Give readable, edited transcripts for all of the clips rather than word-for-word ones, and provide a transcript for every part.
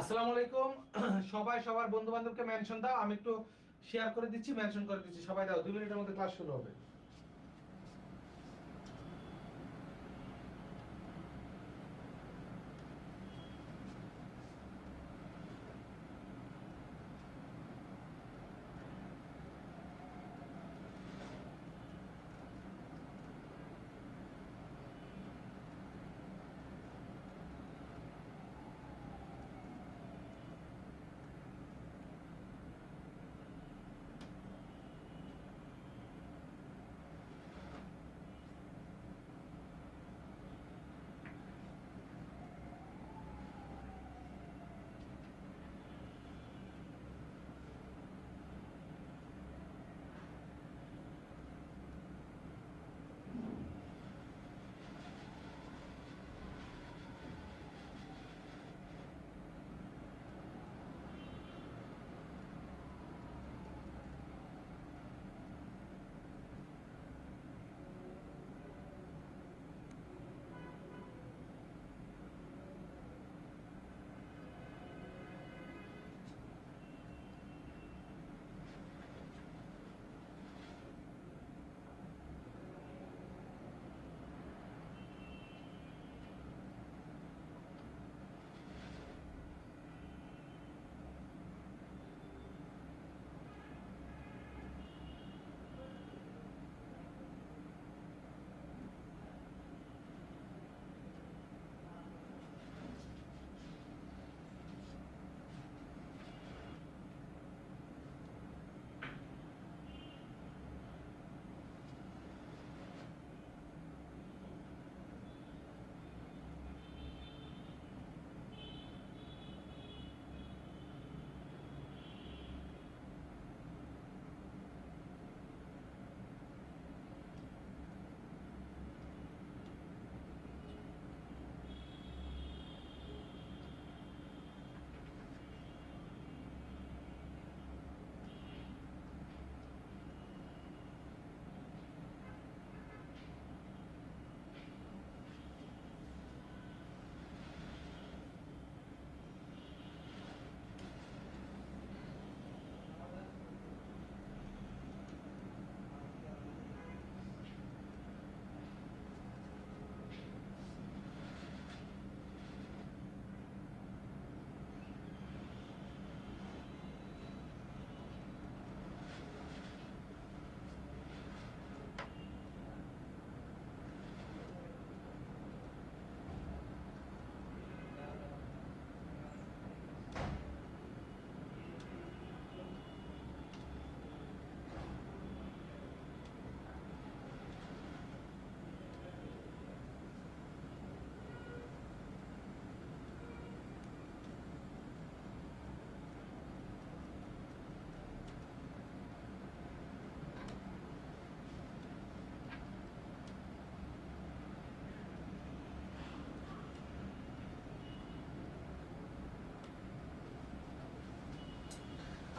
আসসালামু আলাইকুম। সবাই সবার বন্ধু বান্ধবকে মেনশন দাও। আমি একটু শেয়ার করে দিচ্ছি, মেনশন করে দিচ্ছি। সবাই দাও, 2 মিনিটের মধ্যে ক্লাস শুরু হবে।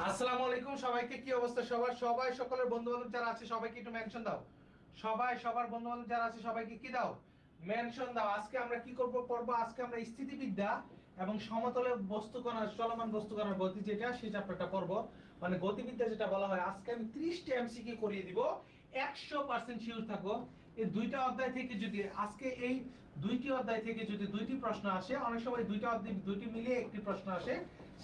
আসসালামু আলাইকুম সবাইকে। কি অবস্থা সবার? সবাই সকলের বন্ধু বান্ধব যারা আছে সবাইকে একটু মেনশন দাও। সবাই সবার বন্ধু বান্ধব যারা আছে সবাইকে কি দাও? মেনশন দাও। আজকে আমরা কি করব? পড়বো আজকে আমরা স্থিতিবিদ্যা এবং সমতলে বস্তু কণার চলমান বস্তু কণার গতি যেটা সেই চ্যাপ্টারটা পড়বো। মানে গতিবিদ্যা যেটা বলা হয়। আজকে আমি 30টা এমসিকিউ করিয়ে দিব। 100% শিওর থাকো এই দুইটা অধ্যায় থেকে যদি আজকে এই দুইটি অধ্যায় থেকে যদি দুইটি প্রশ্ন আসে, অনেক সময় দুইটা অধ্যায় দুইটি মিলিয়ে একটি প্রশ্ন আসে,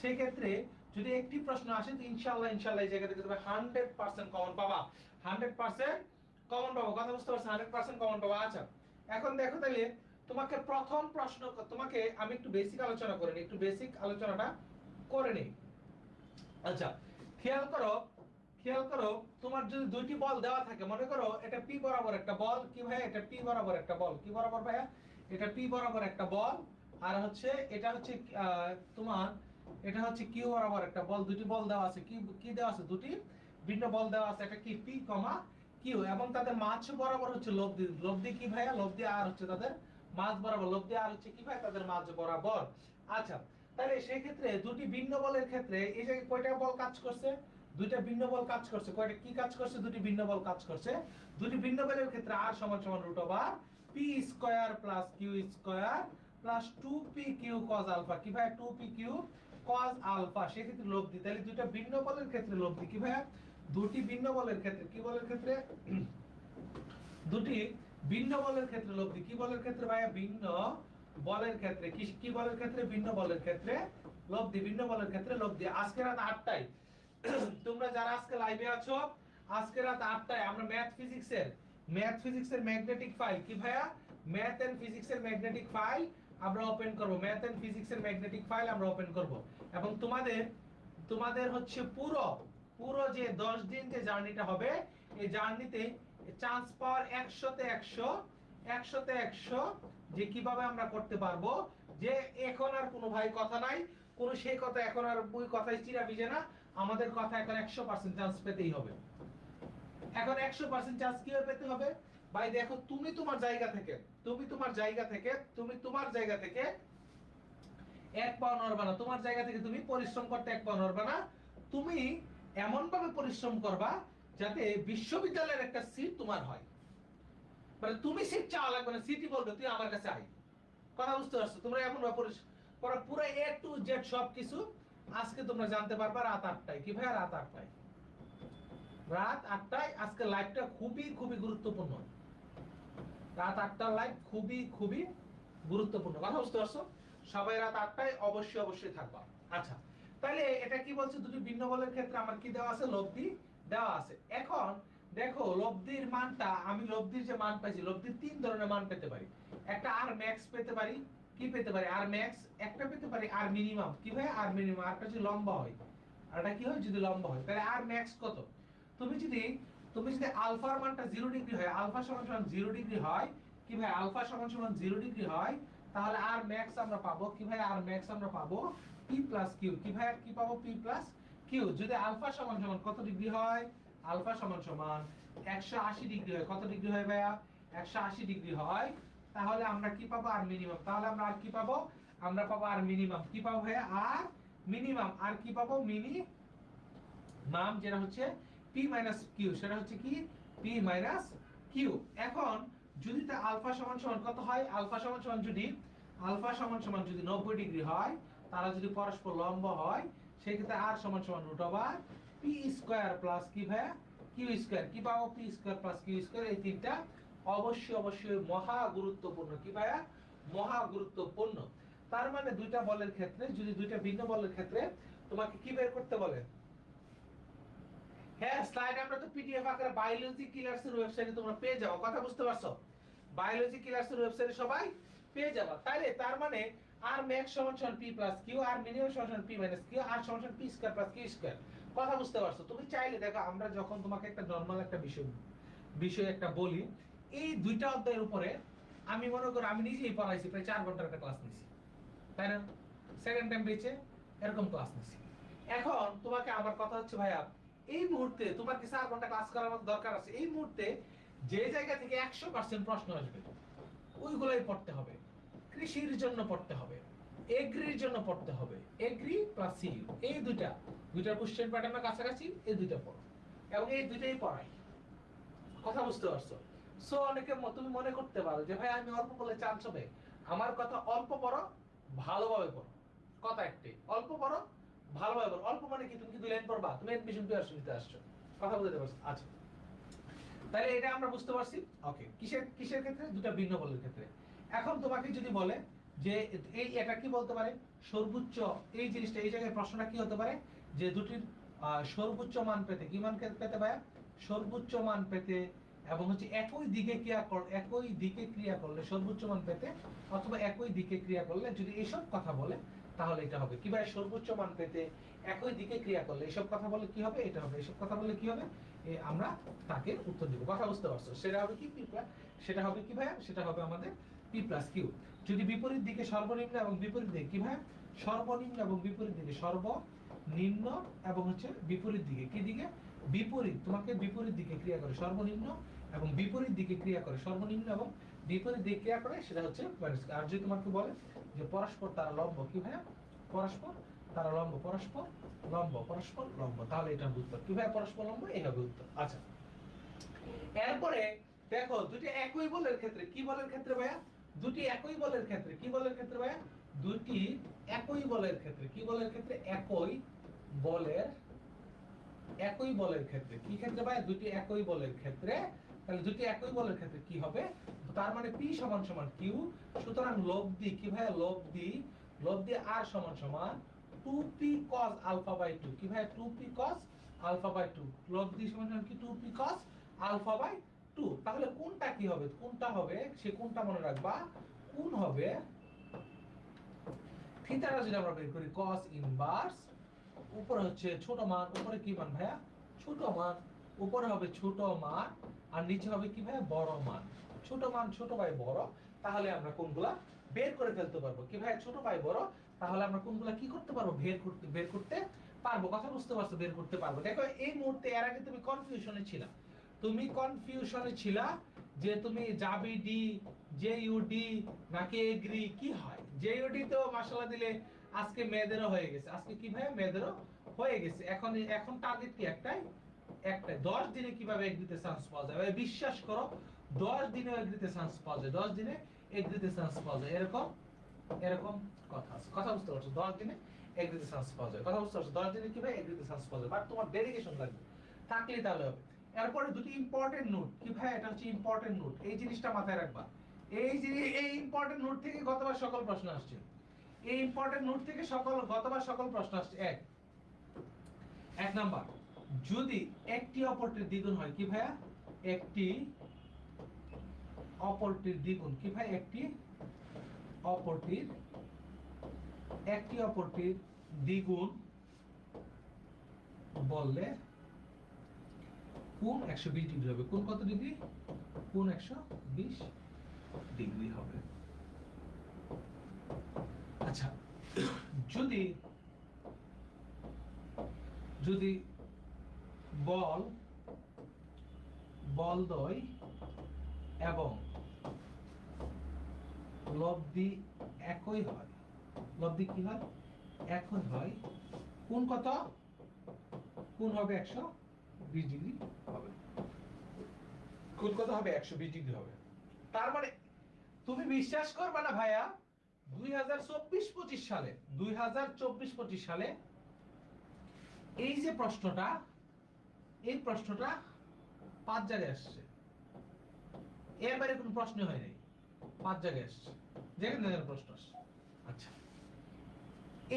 সেই ক্ষেত্রে যদি একটি প্রশ্ন আসে তো ইনশাআল্লাহ ইনশাআল্লাহ এই জায়গা থেকে তুমি 100% কমন পাবা। 100% কমন পাবো। কথা বুঝতে পারছো? 100% কমন পাবা। আচ্ছা, এখন দেখো তাহলে তোমাকে প্রথম প্রশ্ন, তোমাকে আমি একটু বেসিক আলোচনা করে নিই, একটু বেসিক আলোচনাটা করে নিই। আচ্ছা, খেয়াল করো, খেয়াল করো, তোমার যদি দুইটি বল দেওয়া থাকে, মনে করো এটা পি বরাবর একটা বল, কি ভাই এটা পি বরাবর একটা বল, কি বরাবর ভাইয়া এটা পি বরাবর একটা বল, আর হচ্ছে এটা হচ্ছে তোমার এটা হচ্ছে কিউ বরাবর একটা বল। দুটি বল দেওয়া আছে, কি কি দেওয়া আছে? দুটি ভিন্ন বল দেওয়া আছে, একটা কি পি কমা কিউ, এবং তাদের মাঝ বরাবর হচ্ছে লব্ধি। লব্ধি কি ভাইয়া? লব্ধি আর হচ্ছে তাদের মাঝ বরাবর। লব্ধি আর হচ্ছে কি ভাই? তাদের মাঝ বরাবর। আচ্ছা, তাহলে সেই ক্ষেত্রে দুটি ভিন্ন বলের ক্ষেত্রে এই জায়গায় কয়টা বল কাজ করছে? দুইটা ভিন্ন বল কাজ করছে। কয়টা কি কাজ করছে? দুটি ভিন্ন বল কাজ করছে। দুটি ভিন্ন বলের ক্ষেত্রে r সমান সমান root over p square plus q square plus 2pq cos alpha. কি ভাই? 2pq cos আলফা সেক্ষেত্রে লব্ধি, তাহলে দুইটা ভিন্ন বলের ক্ষেত্রে লব্ধি কি ভাইয়া, দুটি ভিন্ন বলের ক্ষেত্রে কি বলের ক্ষেত্রে দুটি ভিন্ন বলের ক্ষেত্রে লব্ধি, কি বলের ক্ষেত্রে ভাইয়া, ভিন্ন বলের ক্ষেত্রে, কি বলের ক্ষেত্রে, ভিন্ন বলের ক্ষেত্রে লব্ধি, ভিন্ন বলের ক্ষেত্রে লব্ধি। আজকে রাত 8টায় তোমরা যারা আজকে লাইভে আছো, আজকে রাত 8টায় আমরা ম্যাথ ফিজিক্সের ম্যাগনেটিক ফাইল কি ভাইয়া, ম্যাথ এন্ড ফিজিক্সের ম্যাগনেটিক ফাইল আমরা ওপেন করব, ম্যাথ এন্ড ফিজিক্সের ম্যাগনেটিক ফাইল আমরা ওপেন করব। এবং তোমাদের হচ্ছে পুরো যে 10 দিন যে জার্নিটা হবে, এই জার্নিতে চান্স পাওয়ার 100তে 100 যে কিভাবে আমরা করতে পারবো, যে এখন আর কোনো ভাই কথা নাই, কোন সেই কথা এখন আর ওই কথাই চিরা ভিজে না, আমাদের কথা এখন 100% চান্স পেতেই হবে। এখন 100% চান্স কিভাবে পেতে হবে ভাই, দেখো তুমি তোমার জায়গা থেকে এক পাও নড়বা না, তোমার জায়গা থেকে তুমি পরিশ্রম করতে এক পাও নড়বা না, তুমি এমন ভাবে পরিশ্রম করবা যাতে বিশ্ববিদ্যালয়ের একটা সিট তোমার হয়। মানে তুমি সিট চাওয়া লাগবে না, সিটই বলবে তুই আমার কাছে আয়। কথা বুঝতে পারছো? তোমরা এমন ভাবে পুরো A to Z সব কিছু আজকে তোমরা জানতে পারবা রাত 8টায়। কি ভাই, রাত 8টায়, রাত 8টায় আজকে লাইভটা খুবই গুরুত্বপূর্ণ। রাত 8টার লাইভ খুবই গুরুত্বপূর্ণ। কথা বুঝতে পারছো? সবাই রাত 8টায় অবশ্যই থাকবা। আচ্ছা, তাহলে এটা কি বলছে, দুটি ভিন্ন বলের ক্ষেত্রে আমার কি দেওয়া আছে, লব্ধি দেওয়া আছে। এখন দেখো লব্ধির মানটা, আমি লব্ধির যে মান পাইছি, লব্ধির তিন ধরনের মান পেতে পারি। একটা আর ম্যাক্স পেতে পারি, কি পেতে পারি, আর ম্যাক্স। একটা পেতে পারি আর মিনিমাম, কি ভাই, আর মিনিমাম। আরটা যদি লম্বা হয়, আরটা কি হয়, যদি লম্বা হয়, তাহলে আর ম্যাক্স কত। তুমি যদি আলফার মানটা 0 ডিগ্রি হয়, আলফা সমান 0 ডিগ্রি হয়, কি ভাই, আলফা সমান 0 ডিগ্রি হয়, তাহলে আর ম্যাক্স আমরা পাবো কি ভাই, আর ম্যাক্স আমরা পাবো p + q। কি ভাই, কি পাবো, p + q। যদি আলফা সমান কত ডিগ্রি হয়, আলফা সমান 180 ডিগ্রি হয়, কত ডিগ্রি হয় ভাইয়া, 180 ডিগ্রি হয়, তাহলে আমরা কি পাবো, আর মিনিমাম। তাহলে আমরা আর কি পাবো, আমরা পাবো আর মিনিমাম। কি পাবো ভাইয়া, আর মিনিমাম। আর কি পাবো, মিনিমাম, যেটা হচ্ছে p - q, সেটা হচ্ছে কি, p - q। এখন যদি তা আলফা সমান কত হয়, আলফা সমান যদি 90 ডিগ্রি হয়, তারা যদি পরস্পর লম্ব হয়, সেই ক্ষেত্রে r সমান √p² + কি ভাই, q²। কি পাবো, p² + q²। এই তিনটা অবশ্যই মহা গুরুত্বপূর্ণ। কি ভাইয়া, মহা গুরুত্বপূর্ণ। তার মানে দুইটা বলের ক্ষেত্রে, যদি দুইটা ভিন্ন বলের ক্ষেত্রে তোমাকে কি বের করতে বলে, হ্যাঁ স্লাইড আমরা তো পিডিএফ আকারে বায়োলজি কিলার্স এর ওয়েবসাইটে তোমরা পেয়ে যাও। কথা বুঝতে পারছো? বায়োলজি কিলার্স এর ওয়েবসাইটে সবাই পেয়ে যাবে। তাইলে তার মানে আর ম্যাক্স সমান p + q, আর মিনিমাম সমান p - q, আর সমান p² + q²। কথা বুঝতে পারছো? তুমি চাইলে দেখো, আমরা যখন তোমাকে একটা নরমাল একটা বিষয় একটা বলি, এই দুইটা অধ্যায়ের উপরে আমি মনে করি আমি নিজেই পড়াইছি, প্রায় 4 ঘন্টার একটা ক্লাস নিছি, তাই না? সেকেন্ড টাইম বেঁচে এরকম ক্লাস নিছি। এখন তোমাকে আমার কথা হচ্ছে ভাইয়া, এই মুহূর্তে তোমার কি 4 ঘন্টা ক্লাস করার মতো দরকার আছে? এই মুহূর্তে যে জায়গা থেকে 100% প্রশ্ন আসবে ওইগুলাই পড়তে হবে। কৃষির জন্য পড়তে হবে, এগ্রির জন্য পড়তে হবে, এগ্রি + সিইউ, এই দুইটা কোশ্চেন প্যাটার্নের কাছাকাছি, এই দুইটা পড়ো এবং এই দুইটাই পড়াই। কথা বুঝতে পারছো? সো অনেকে তুমি মনে করতে পারো যে ভাই আমি অল্প বলে চান্স হবে। আমার কথা, অল্প পড়ো, ভালোভাবে পড়ো। কথা একটাই, অল্প পড়ো, ভালোভাবে পড়ো। অল্প মানে কি, তুমি কি 2 লাইন পড়বা? তুমি এডমিশন প্রিপারেশন নিতে আসছো। কথা বুঝতে পারছো? আচ্ছা, তাহলে এটা আমরা বুঝতে পারছি। ওকে, কিসের ক্ষেত্রে, দুটো ভিন্ন বলের ক্ষেত্রে। এখন তোমাকে যদি বলে যে এই এটা কি বলতে পারে, সর্বোচ্চ, এই জিনিসটা, এই জায়গায় প্রশ্নটা কি হতে পারে, যে দুটির সর্বোচ্চ মান পেতে, কি মান পেতে পারে, সর্বোচ্চ মান পেতে, এবং হচ্ছে একই দিকে ক্রিয়া করলে সর্বোচ্চ মান পেতে, অথবা একই দিকে ক্রিয়া করলে, যদি এইসব কথা বলে তাহলে এটা হবে কি ভাই, সর্বোচ্চ মান পেতে একই দিকে ক্রিয়া করলে এইসব কথা বলে কি হবে, এটা হবে। এইসব কথা বলে কি হবে, আমরা তাকে উত্তর দিব। কথা বুঝতে পারছো? সেটা হবে কি, সেটা হবে কি ভাই, সেটা হবে আমাদের p + q। যদি বিপরীত দিকে সর্বনিম্ন এবং বিপরীত দিকে, কি ভাই, সর্বনিম্ন এবং বিপরীত দিকে, সর্বনিম্ন এবং হচ্ছে বিপরীত দিকে, কি দিকে, বিপরীত, তোমাকে বিপরীত দিকে ক্রিয়া করে সর্বনিম্ন এবং বিপরীত দিকে ক্রিয়া করে সর্বনিম্ন এবং বিপরীত দিকে ক্রিয়া করে, সেটা হচ্ছে। আর যদি তোমাকে বলে যে পরস্পর তারা লম্ব, কি ভাই, পরস্পর তারা লম্ব, পরস্পর লম্ব, তাহলে এটা উত্তর। কি ভাই, পরস্পর লম্ব, এই হবে উত্তর। আচ্ছা, এরপরে দেখো দুটি একই বলের ক্ষেত্রে, কি বলের ক্ষেত্রে ভাইয়া, দুটি একই বলের ক্ষেত্রে, কি বলের ক্ষেত্রে ভাইয়া, দুটি একই বলের ক্ষেত্রে, কি বলের ক্ষেত্রে? বলের একই বলের ক্ষেত্রে, কি ক্ষেত্রে ভাই? দুটি একই বলের ক্ষেত্রে। তাহলে দুটি একই বলের ক্ষেত্রে কি হবে? তার মানে P সমান সমান Q, সুতরাং লব্ধি কি ভাই? লব্ধি R সমান সমান 2P cos alpha by 2, কি ভাই? 2P cos alpha by 2, লব্ধি সমান সমান কি? 2P cos alpha by 2। তাহলে কোনটা কি হবে? কোনটা হবে সে কোনটা মনে রাখবা, কোন হবে থিটাটা যদি আমরা বের করি cos ইনভার্স, উপরে হচ্ছে ছোট মান, উপরে কি মান ভাইয়া? ছোট মান, উপরে হবে ছোট মান আর নিচে হবে কি ভাইয়া? বড় মান। ছোট মান ছোট বাই বড়, তাহলে আমরা কোনগুলা বের করে ফেলতে পারবো, কি ভাইয়া? ছোট বাই বড়, তাহলে আমরা কোনগুলা কি করতে পারবো? বের করতে পারবো। কথা বুঝতে পারছো? বের করতে পারবো। দেখো এই মুহূর্তে এর আগে তুমি কনফিউশনে ছিলা, যে তুমি যাবি ডি, জেইউডি নাকি এগ্রি, কি হয়? জেইউডি তো মাশাআল্লাহ দিলে আজকে মেয়েদেরও হয়ে গেছে, আজকে কি ভাই? মেয়েদেরও হয়ে গেছে। এখন টার্গেট কি? একটাই 10 দিনে কিভাবে এগ্রিতে চান্স পাওয়া যায়? বিশ্বাস করো 10 দিনে এগ্রিতে চান্স পাওয়া যায়, 10 দিনে এগ্রিতে চান্স পাওয়া যায়, এরকম কথা আছে। কথা বুঝতে পারছো? 10 দিনে এগ্রিতে চান্স পাওয়া যায়। কথা বুঝতে পারছো? 10 দিনে কি ভাই? এগ্রিতে চান্স পাওয়া যায়, বাট তোমার ডেডিকেশন লাগবে, থাকলেই তাহলে হবে। এরপরে দুটি ইম্পর্টেন্ট নোট, কি ভাই? এটা হচ্ছে ইম্পর্টেন্ট নোট, এই জিনিসটা মাথায় রাখবা। এই ইম্পর্টেন্ট নোট থেকে গতবার সকল প্রশ্ন আসছে, এই ইম্পর্টেন্ট নোট থেকে গতবার সকল প্রশ্ন আসছে। এক নাম্বার, যদি একটি অপরটির দ্বিগুণ হয়, কি ভাইয়া? একটি অপরটির দ্বিগুণ, কি ভাই? একটি অপরটির দ্বিগুণ বললে কোণ 120 ডিগ্রি হবে। কোণ কত ডিগ্রি? কোণ 120 ডিগ্রি হবে। আচ্ছা, যদি বলদ্বয় এবং লব্ধি একই হয়, লব্ধি কি হয়? একই হয়, কোণ কত? কোণ হবে 120 ডিগ্রি হবে। কোণ কত হবে? 120 ডিগ্রি হবে। তার মানে তুমি বিশ্বাস করবে না ভাইয়া, 2024-25 সালে এই যে প্রশ্নটা, এই প্রশ্নটা 5 জায়গায় আসছে। এবারে কোনো প্রশ্ন হয় নাই, 5 জায়গায় আসছে, যেখানে প্রশ্ন আসছে। আচ্ছা,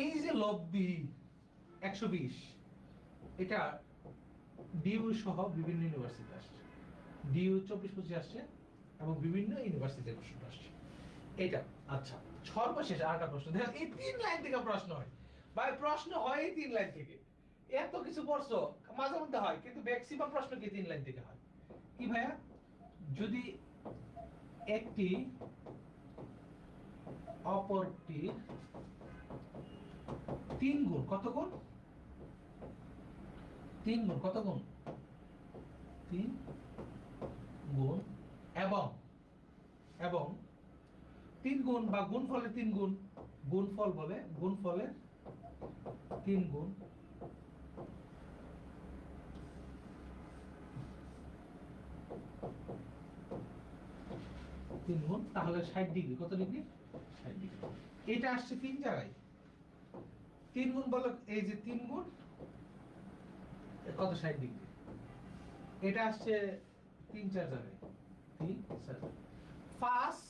এই যে লব্ধি 120, এটা ডিইউ সহ বিভিন্ন ইউনিভার্সিটি আসছে, ডিইউ 24-25 আসছে এবং বিভিন্ন ইউনিভার্সিটির প্রশ্ন আসছে এটা। আচ্ছা, সর্বশেষ আরেকটা প্রশ্ন দেখো, এই 3 লাইন থেকে প্রশ্ন হয় ভাই, প্রশ্ন হয় এই 3 লাইন থেকে। এত কিছু পড়ছো, মাঝে মধ্যে হয়, কিন্তু ম্যাক্সিমাম প্রশ্ন কি 3 লাইন থেকে হয়। কি ভাইয়া? যদি একটি অপরটির 3 গুণ, কত গুণ? 3 গুণ, কত গুণ? 3 গুণ এবং 3 গুণ বা গুণফলের 3 গুণ, গুণফল বলে, গুণফলের 3 গুণ তাহলে 60 ডিগ্রি। কত ডিগ্রি? 60 ডিগ্রি। এটা আসছে 3 জায়গায়। 3 গুণ বলো, এই যে 3 গুণ কত? 60 ডিগ্রি। এটা আসছে 3-4 জায়গায়, 3-4 ফার্স্ট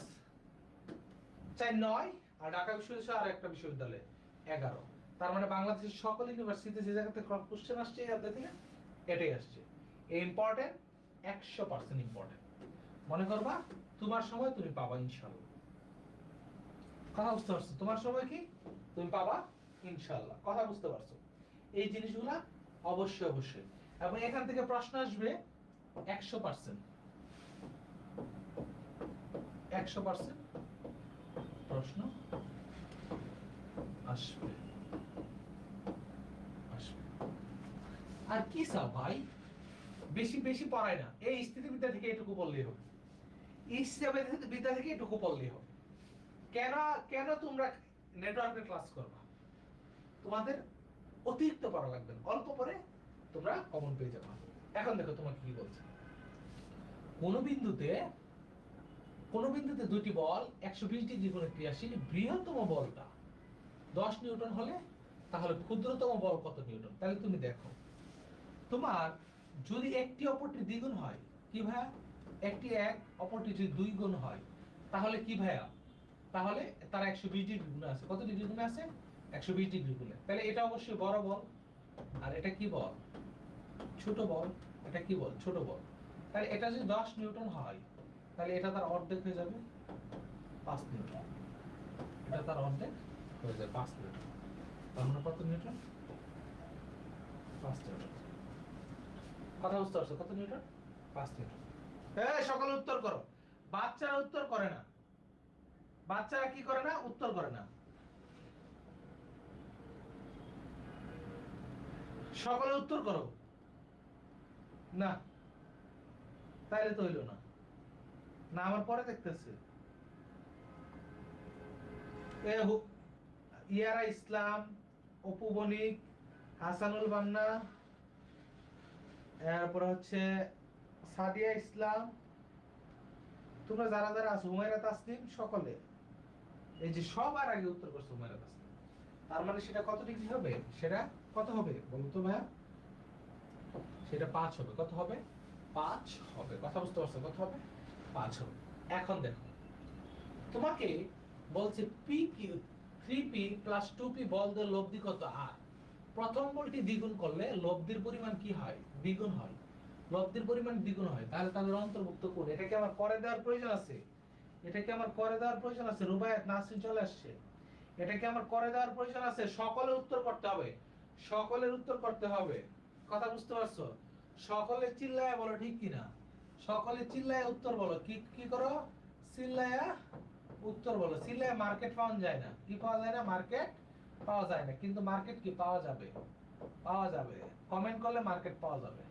4-9 আর ঢাকা বিশ্ববিদ্যালয় আর একটা বিশ্ববিদ্যালয় 11। তার মানে বাংলাদেশের সকল ইউনিভার্সিটিতে যে জায়গাতে কোশ্চেন আসছে এটাই আসছে। Important, 100% important. মনে করবা তোমার সময় তুমি পাবা ইনশাআল্লাহ। কথা বুঝতে পারছো? তোমার সময় কি তুমি পাবা ইনশাআল্লাহ। কথা বুঝতে পারছো? এই জিনিসগুলা অবশ্যই এবং এখান থেকে প্রশ্ন আসবে 100%, 100% প্রশ্ন আসবে। আর কি চাও ভাই? বেশি পড়ায় না, এই স্থিতিবিদ্যা থেকে এটুকু বললেই হবে, এই স্থিতিবিদ্যা থেকে এটুকু বললেই হবে। কেন তোমরা নেটওয়ার্কে ক্লাস করবা? তোমাদের অতিরিক্ত পড়া লাগবে না, অল্প পরে তোমরা কমন পেয়ে যাবে। এখন দেখো তোমাকে কি বলছে, কোন বিন্দুতে দুটি বল 120 ডিগ্রি কোণে ক্রিয়াশীল, বৃহত্তম বলটা 10 নিউটন হলে তাহলে ক্ষুদ্রতম বল কত নিউটন? তাহলে তুমি দেখো, তোমার যদি একটি অপরটি দ্বিগুণ হয়, কি ভাইয়া? একটি এক অপরটি যদি 2 গুণ হয়, তাহলে কি ভাইয়া? তাহলে তারা 120 ডিগ্রি গুণে আছে। কত ডিগ্রি গুণে আছে? 120 ডিগ্রি গুণে। তাহলে এটা অবশ্যই বড় বল, আর এটা কি বল? ছোট বল। এটা কি বল? ছোট বল। তাহলে এটা যদি 10 নিউটন হয়, তাহলে এটা তার অর্ধেক হয়ে যাবে 5 নিউটন। এটা তার অর্ধেক হয়ে যাবে 5 নিউটন। তার মানে কত নিউটন? 5 নিউটন। কথা বুঝতে পারছো? কত নিউটন? 5 নিউটন। সকলে উত্তর করো। বাচ্চারা উত্তর করে না। বাচ্চারা কি করে না? উত্তর করে না। সকলে উত্তর করো। না, তাইলে তো হইল না। না, আমার পরে দেখতেছে। ইয়ারা ইসলাম, অপু বণিক, হাসানুল বান্না, এরপরে হচ্ছে সাদিয়া ইসলাম, তোমরা যারা যারা আছো, হুমায়রা তাসনিম, সকলে এই যে সবার আগে উত্তর করছো হুমায়রা তাসনিম। তার মানে সেটা কত ডিগ্রি হবে? সেটা কত হবে বলো তো ভাইয়া? সেটা 5 হবে। কত হবে? 5 হবে। কথা বুঝতে পারছো? কত হবে? 5 হবে। এখন দেখো, তোমাকে বলছে P Q 3p plus 2p বল দিয়ে লব্ধি কত আর? প্রথম বলটি দ্বিগুণ করলে লব্ধির পরিমাণ কি হয়? দ্বিগুণ হয়। লব্ধির পরিমাণ দ্বিগুণ হয়, তাহলে তাদের অন্তর্ভুক্ত করে এটা কি আমার করে দেওয়ার প্রয়োজন আছে? এটা কি আমার করে দেওয়ার প্রয়োজন আছে? রুবায়াত নাসরিন চলে আসছে। এটা কি আমার করে দেওয়ার প্রয়োজন আছে? সকলে উত্তর করতে হবে। সকলের উত্তর করতে হবে। কথা বুঝতে পারছো? সকলে চিল্লায়া বলো ঠিক কিনা? সকলে চিল্লায়া উত্তর বলো। কি কি করো? চিল্লায়া উত্তর বলো। চিল্লায়া মার্কেট পাওয়া যায় না। কি পাওয়া যায় না? মার্কেট পাওয়া যায় না। কিন্তু মার্কেট কি পাওয়া যাবে? পাওয়া যাবে। কমেন্ট করলে মার্কেট পাওয়া যাবে।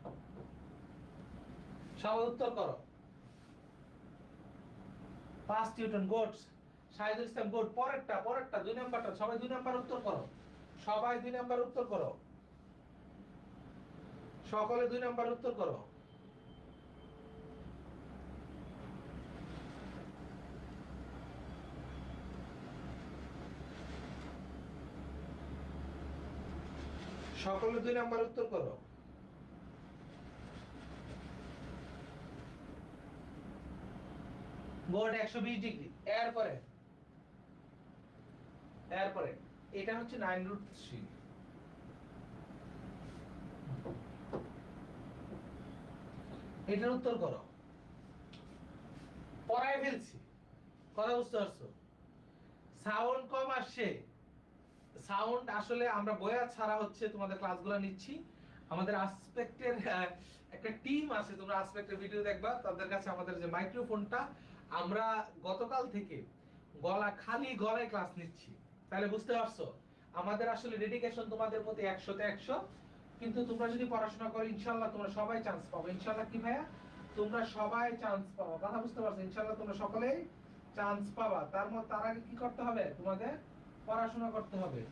সবাই উত্তর করো। 5 নিউটন গোটস। শাহিদুল ইসলাম গুড। পরেরটা পরেরটা 2 নাম্বারটা সবাই 2 নাম্বার উত্তর করো। সবাই 2 নাম্বার উত্তর করো। সকলে 2 নাম্বার উত্তর করো। সকলে 2 নাম্বার উত্তর করো। গোড 120 ডিগ্রি। এরপরে এটা হচ্ছে 9√3। এটার উত্তর করো। পড়ায় ফেলছি। কথা বুঝতে পারছো? সাউন্ড কম আসছে। সাউন্ড আসলে আমরা বইয়া ছাড়া হচ্ছে তোমাদের ক্লাসগুলো নিচ্ছি। আমাদের আসপেক্টের একটা টিম আছে, তোমরা আসপেক্টের ভিডিও দেখবা, তাদের কাছে আমাদের যে মাইক্রোফোনটা, আমরা গতকাল থেকে খালি গলায় ক্লাস নিচ্ছি। তাহলে বুঝতে পারছো আমাদের আসলে ডেডিকেশন তোমাদের প্রতি 100 তে 100। কিন্তু তোমরা যদি পড়াশোনা করো, ইনশাআল্লাহ তোমরা সবাই চান্স পাবে। ইনশাআল্লাহ কি ভাইয়া? তোমরা সবাই চান্স পাবা। কথা বুঝতে পারছো? ইনশাআল্লাহ তোমরা সকলেই চান্স পাবা। তার আগে কি করতে হবে? তোমাদের পড়াশোনা করতে হবে।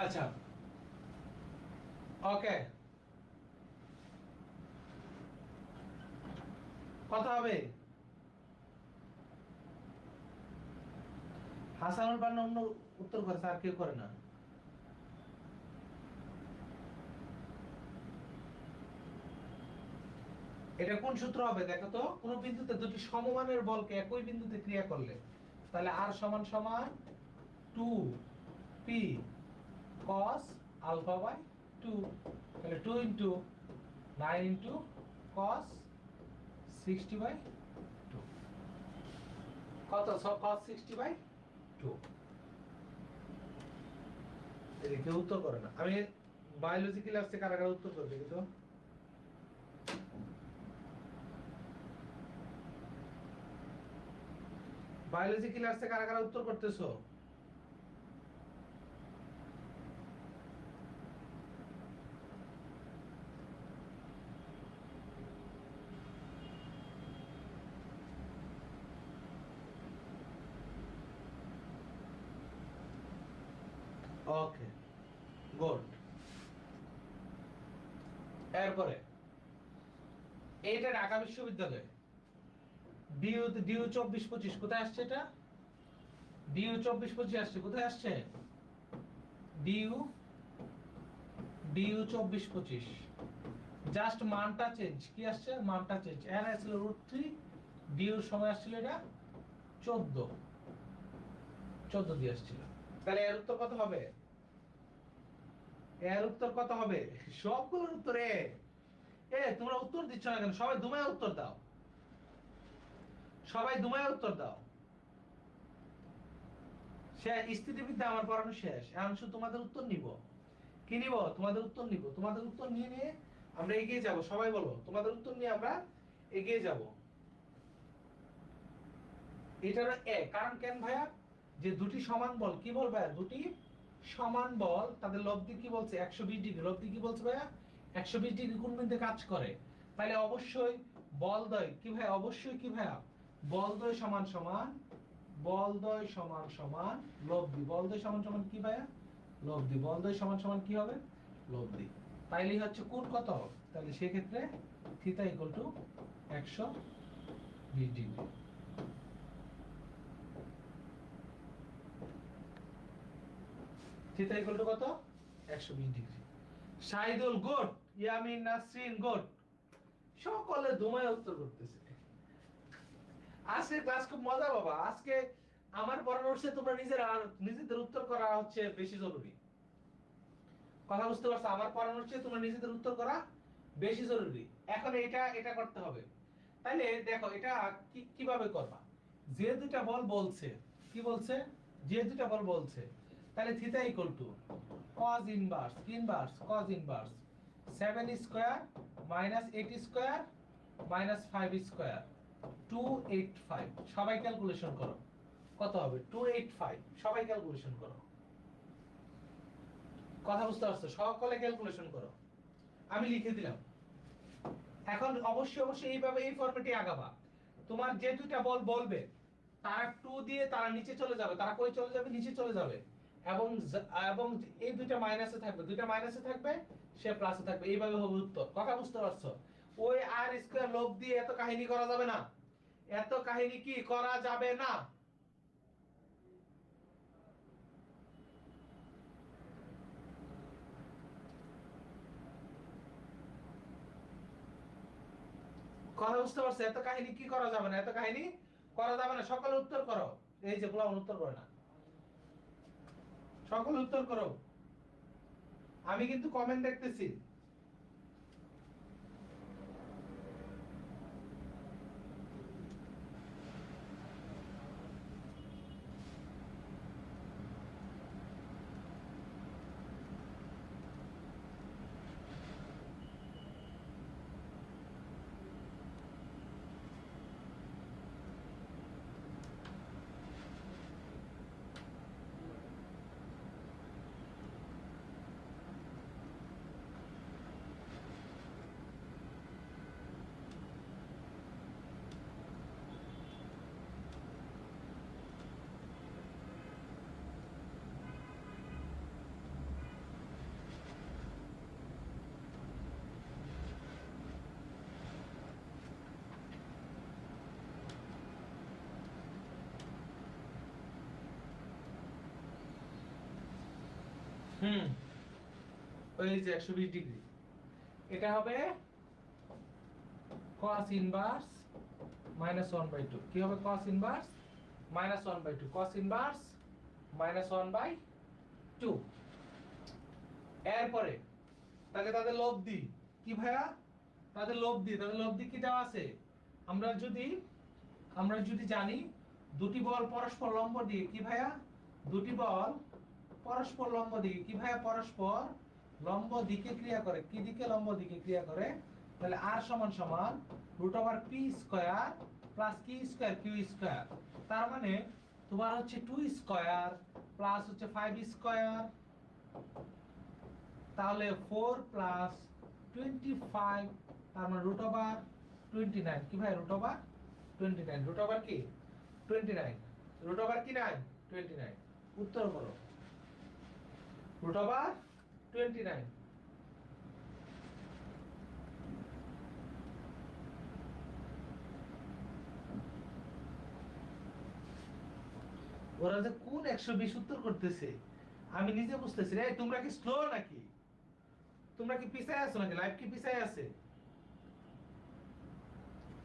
আচ্ছা, ওকে, কথা হবে। হাসানুল বান্না অন্য উত্তর করে, স্যার কেউ করে না। এটা কোন সূত্র হবে দেখো তো? কোন বিন্দুতে দুটি সমমানের বলকে একই বিন্দুতে ক্রিয়া করলে, তাহলে আর সমান সমান 2p cos alpha by 2। তাহলে 2 into 9 into cos 60 by 2। কত? cos 60 by 2। এদিকে উত্তর করে না। আমি বায়োলজি ক্লাসে কারা কারা উত্তর করবে কিন্তু? বায়োলজি ক্লাসে কারা কারা উত্তর করতেছো? ওকে, গুড। এরপরে এইটা ঢাকা বিশ্ববিদ্যালয়, ডিইউ ডিইউ 24-25 কোথায় আসছে? এটা ডিইউ 24-25 আসছে। কোথায় আসছে? ডিইউ ডিইউ 24-25, জাস্ট মানটা চেঞ্জ। কি আসছে? মানটা চেঞ্জ। এর আসছিল √3, ডিইউর সময় আসছিল এটা 14 দিয়ে আসছিল। তাহলে এর উত্তর কত হবে? এর উত্তর কত হবে? সবগুলোর উত্তর এ। তোমরা উত্তর দিচ্ছ না কেন? সবাই দুমায় উত্তর দাও, সবাই দুমায় উত্তর দাও। শেষ, স্থিতিবিদ্যা আমার পড়ানো শেষ। এখন শুধু তোমাদের উত্তর নিব। কি নিব? তোমাদের উত্তর নিব। তোমাদের উত্তর নিয়ে নিয়ে আমরা এগিয়ে যাব। সবাই বলো, তোমাদের উত্তর নিয়ে আমরা এগিয়ে যাব। এটার এ কারণ কেন ভাইয়া? যে দুটি সমান বল, কি বল ভাইয়া? দুটি সমান বল, তাদের লব্ধি কি বলছে? 120 ডিগ্রি। লব্ধি কি বলছে ভাইয়া? 120 ডিগ্রি কোণ বিন্দুতে কাজ করে। তাহলে অবশ্যই বলদ্বয় কি ভাইয়া? অবশ্যই কি ভাইয়া? বলদ্বয় সমান সমান, বলদ্বয় সমান সমান লব্ধি। বলদ্বয় সমান সমান কি ভাইয়া? লব্ধি। বলদ্বয় সমান সমান কি হবে? লব্ধি। তাইলেই হচ্ছে কোণ কত হবে? তাহলে সেই ক্ষেত্রে theta equal two 120 degree. Theta equal two কত? 120 degree. Shahidul good, Yamin Nasrin good. সকলে দুমায় উত্তর করতেছে। আজকে ক্লাস খুব মজা বাবা। আজকে আমার পড়ানোর চেয়ে তোমরা নিজেদের উত্তর করা হচ্ছে বেশি জরুরি। কথা বুঝতে পারছো? আমার পড়ানোর চেয়ে তোমরা নিজেদের উত্তর করা বেশি জরুরি। এখন এটা করতে হবে। তাহলে দেখো এটা কিভাবে করবা? যে দুটা বল বলছে, কি বলছে? যে দুটা বল বলছে, তাহলে theta equal to cos inverse, কি inverse? cos inverse 7 square minus 8 square minus 5 square 285। সবাই ক্যালকুলেশন করো কত হবে? 285। সবাই ক্যালকুলেশন করো। কথা বুঝতে পারছো? সকলে ক্যালকুলেশন করো। আমি লিখে দিলাম। এখন অবশ্যই এইভাবে এই ফরম্যাটে আগাবা। তোমার যে দুইটা বল বলবে তারা 2 দিয়ে তারা নিচে চলে যাবে। তারা কই চলে যাবে? নিচে চলে যাবে। এবং এবং এই দুইটা মাইনাসে থাকবে, দুইটা মাইনাসে থাকবে, সে প্লাসে থাকবে। এইভাবে হবে উত্তর। কথা বুঝতে পারছো? ওই আর স্কয়ার লব দিয়ে এত কাহিনী করা যাবে না। এত কাহিনী কি করা যাবে না। কথা বুঝতে পারছো? এত কাহিনী কি করা যাবে না। এত কাহিনী করা যাবে না। সকলে উত্তর করো। এই যে গোলাম উত্তর করে না। সকলে উত্তর করো। আমি কিন্তু কমেন্ট দেখতেছি। ওই যে 120 ডিগ্রি, এটা হবে cos ইনভার্স -1/2। কি হবে? cos inverse -1/2। cos inverse -1/2। এরপরে তাকে তাদের লব্ধি কি ভাইয়া? তাদের লব্ধি কি দেওয়া আছে? আমরা যদি জানি দুটি বল পরস্পর লম্ব দিকে, কি ভাইয়া? দুটি বল পরস্পর লম্ব দিকে, কি ভাইয়া? পরস্পর লম্ব দিকে ক্রিয়া করে। কি দিকে? লম্ব দিকে ক্রিয়া করে। তাহলে r সমান সমান √p স্কয়ার প্লাস কি স্কয়ার? q square. তার মানে তোমার হচ্ছে 2 স্কয়ার প্লাস হচ্ছে 5 স্কয়ার, তাহলে 4 প্লাস 25, তার মানে √29। কি ভাই? √29। √, কি 29? √, কি 9? 29। উত্তর করো। Root over 29। ওরা যে কোন 120 উত্তর করতেছে আমি নিজে বুঝতেছি রে। তোমরা কি স্লো নাকি? তোমরা কি পিছায় আছো নাকি? লাইভ কি পিছায় আছে?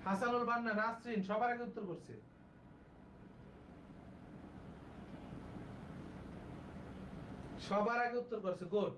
হাসানুল বান্না, নাসরিন সবার আগে উত্তর করছে। সবার আগে উত্তর করছে, গুড।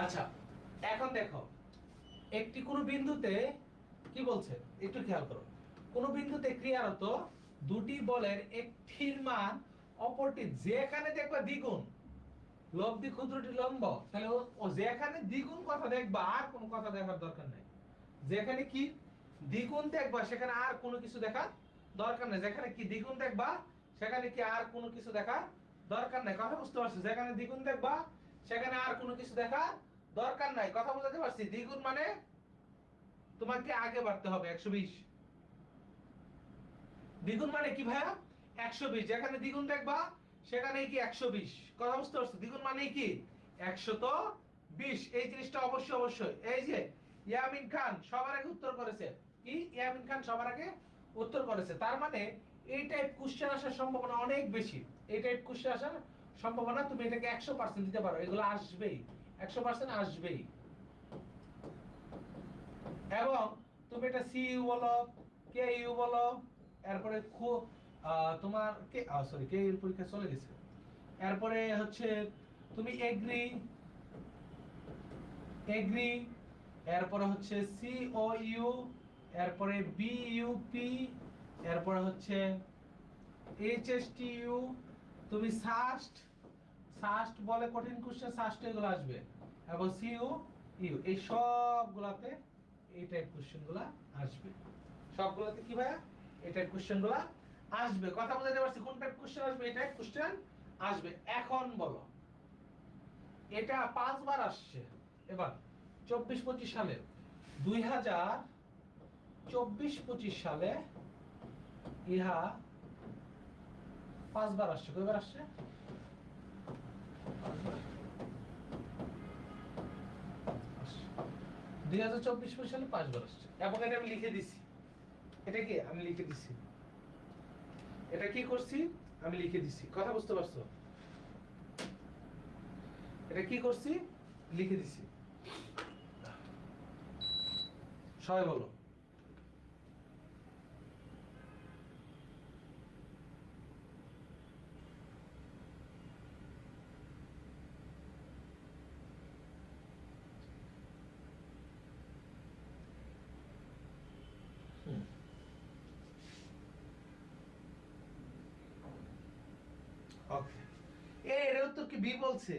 আচ্ছা, এখন দেখো একটি কোন বিন্দুতে কি বলছে একটু খেয়াল করো। কোন বিন্দুতে ক্রিয়ারত দুটি বলের একটির মান অপরটি যেখানে দেখবা দ্বিগুণ, লব্ধি ক্ষুদ্রটি লম্ব, তাহলে ও যেখানে দ্বিগুণ কথা দেখবা আর কোনো কথা দেখার দরকার নাই। যেখানে কি দ্বিগুণ দেখবা সেখানে আর কোনো কিছু দেখার দরকার নাই। যেখানে কি দ্বিগুণ দেখবা সেখানে কি আর কোনো কিছু দেখার দরকার নাই। কথা বুঝতে পারছো? যেখানে দ্বিগুণ দেখবা সেখানে আর কোনো কিছু দেখার দরকার নাই। কথা বুঝাতে পারছি? দ্বিগুণ মানে তোমাকে আগে বাড়তে হবে 120। দ্বিগুণ মানে কি ভাইয়া? 120। যেখানে দ্বিগুণ দেখবা সেখানে কি 120। কথা বুঝতে পারছো? দ্বিগুণ মানে কি 120। এই জিনিসটা অবশ্যই অবশ্যই। এই যে ইয়ামিন খান সবার আগে উত্তর করেছে। কি ইয়ামিন খান সবার আগে উত্তর করেছে, তার মানে এই টাইপ কোশ্চেন আসার সম্ভাবনা অনেক বেশি। এই টাইপ কোশ্চেন আসার সম্ভাবনা তুমি এটাকে 100% দিতে পারো। এগুলো আসবেই, 100% আসবেই। এবং তুমি এটা সি ইউ বলো, কে ইউ বলো, এরপরে তোমার কে সরি কে এর পরীক্ষা চলে গেছে। এরপরে হচ্ছে তুমি এগ্রি এগ্রি, এরপরে হচ্ছে সি ও ইউ, এরপরে বি ইউ পি, এরপরে হচ্ছে এইচ এস টি ইউ, তুমি সাস্ট সাস্ট বলে কঠিন কোশ্চেন, সাস্ট এগুলো আসবে। এবং সি ইউ ইউ এই সবগুলাতে এই টাইপ কোশ্চেনগুলো আসবে। সবগুলোতে কি ভাই এই টাইপ কোশ্চেনগুলো আসবে। কথা বুঝাতে পারছি? কোন টাইপ কোশ্চেন আসবে? এই টাইপ কোশ্চেন আসবে। এখন বলো, এটা 5 বার আসছে এবার 24-25 সালে। 2024-25 সালে ইহা 5 বার আসছে। কয়বার আসছে? 2024 সালে 5 বার আসছে। এবং এটা আমি লিখে দিছি। এটা কি আমি লিখে দিছি? এটা কি করছি আমি লিখে দিছি। কথা বুঝতে পারছো? এটা কি করছি লিখে দিছি। সবাই বলো। ওকে, এর উত্তর কি বি বলছে?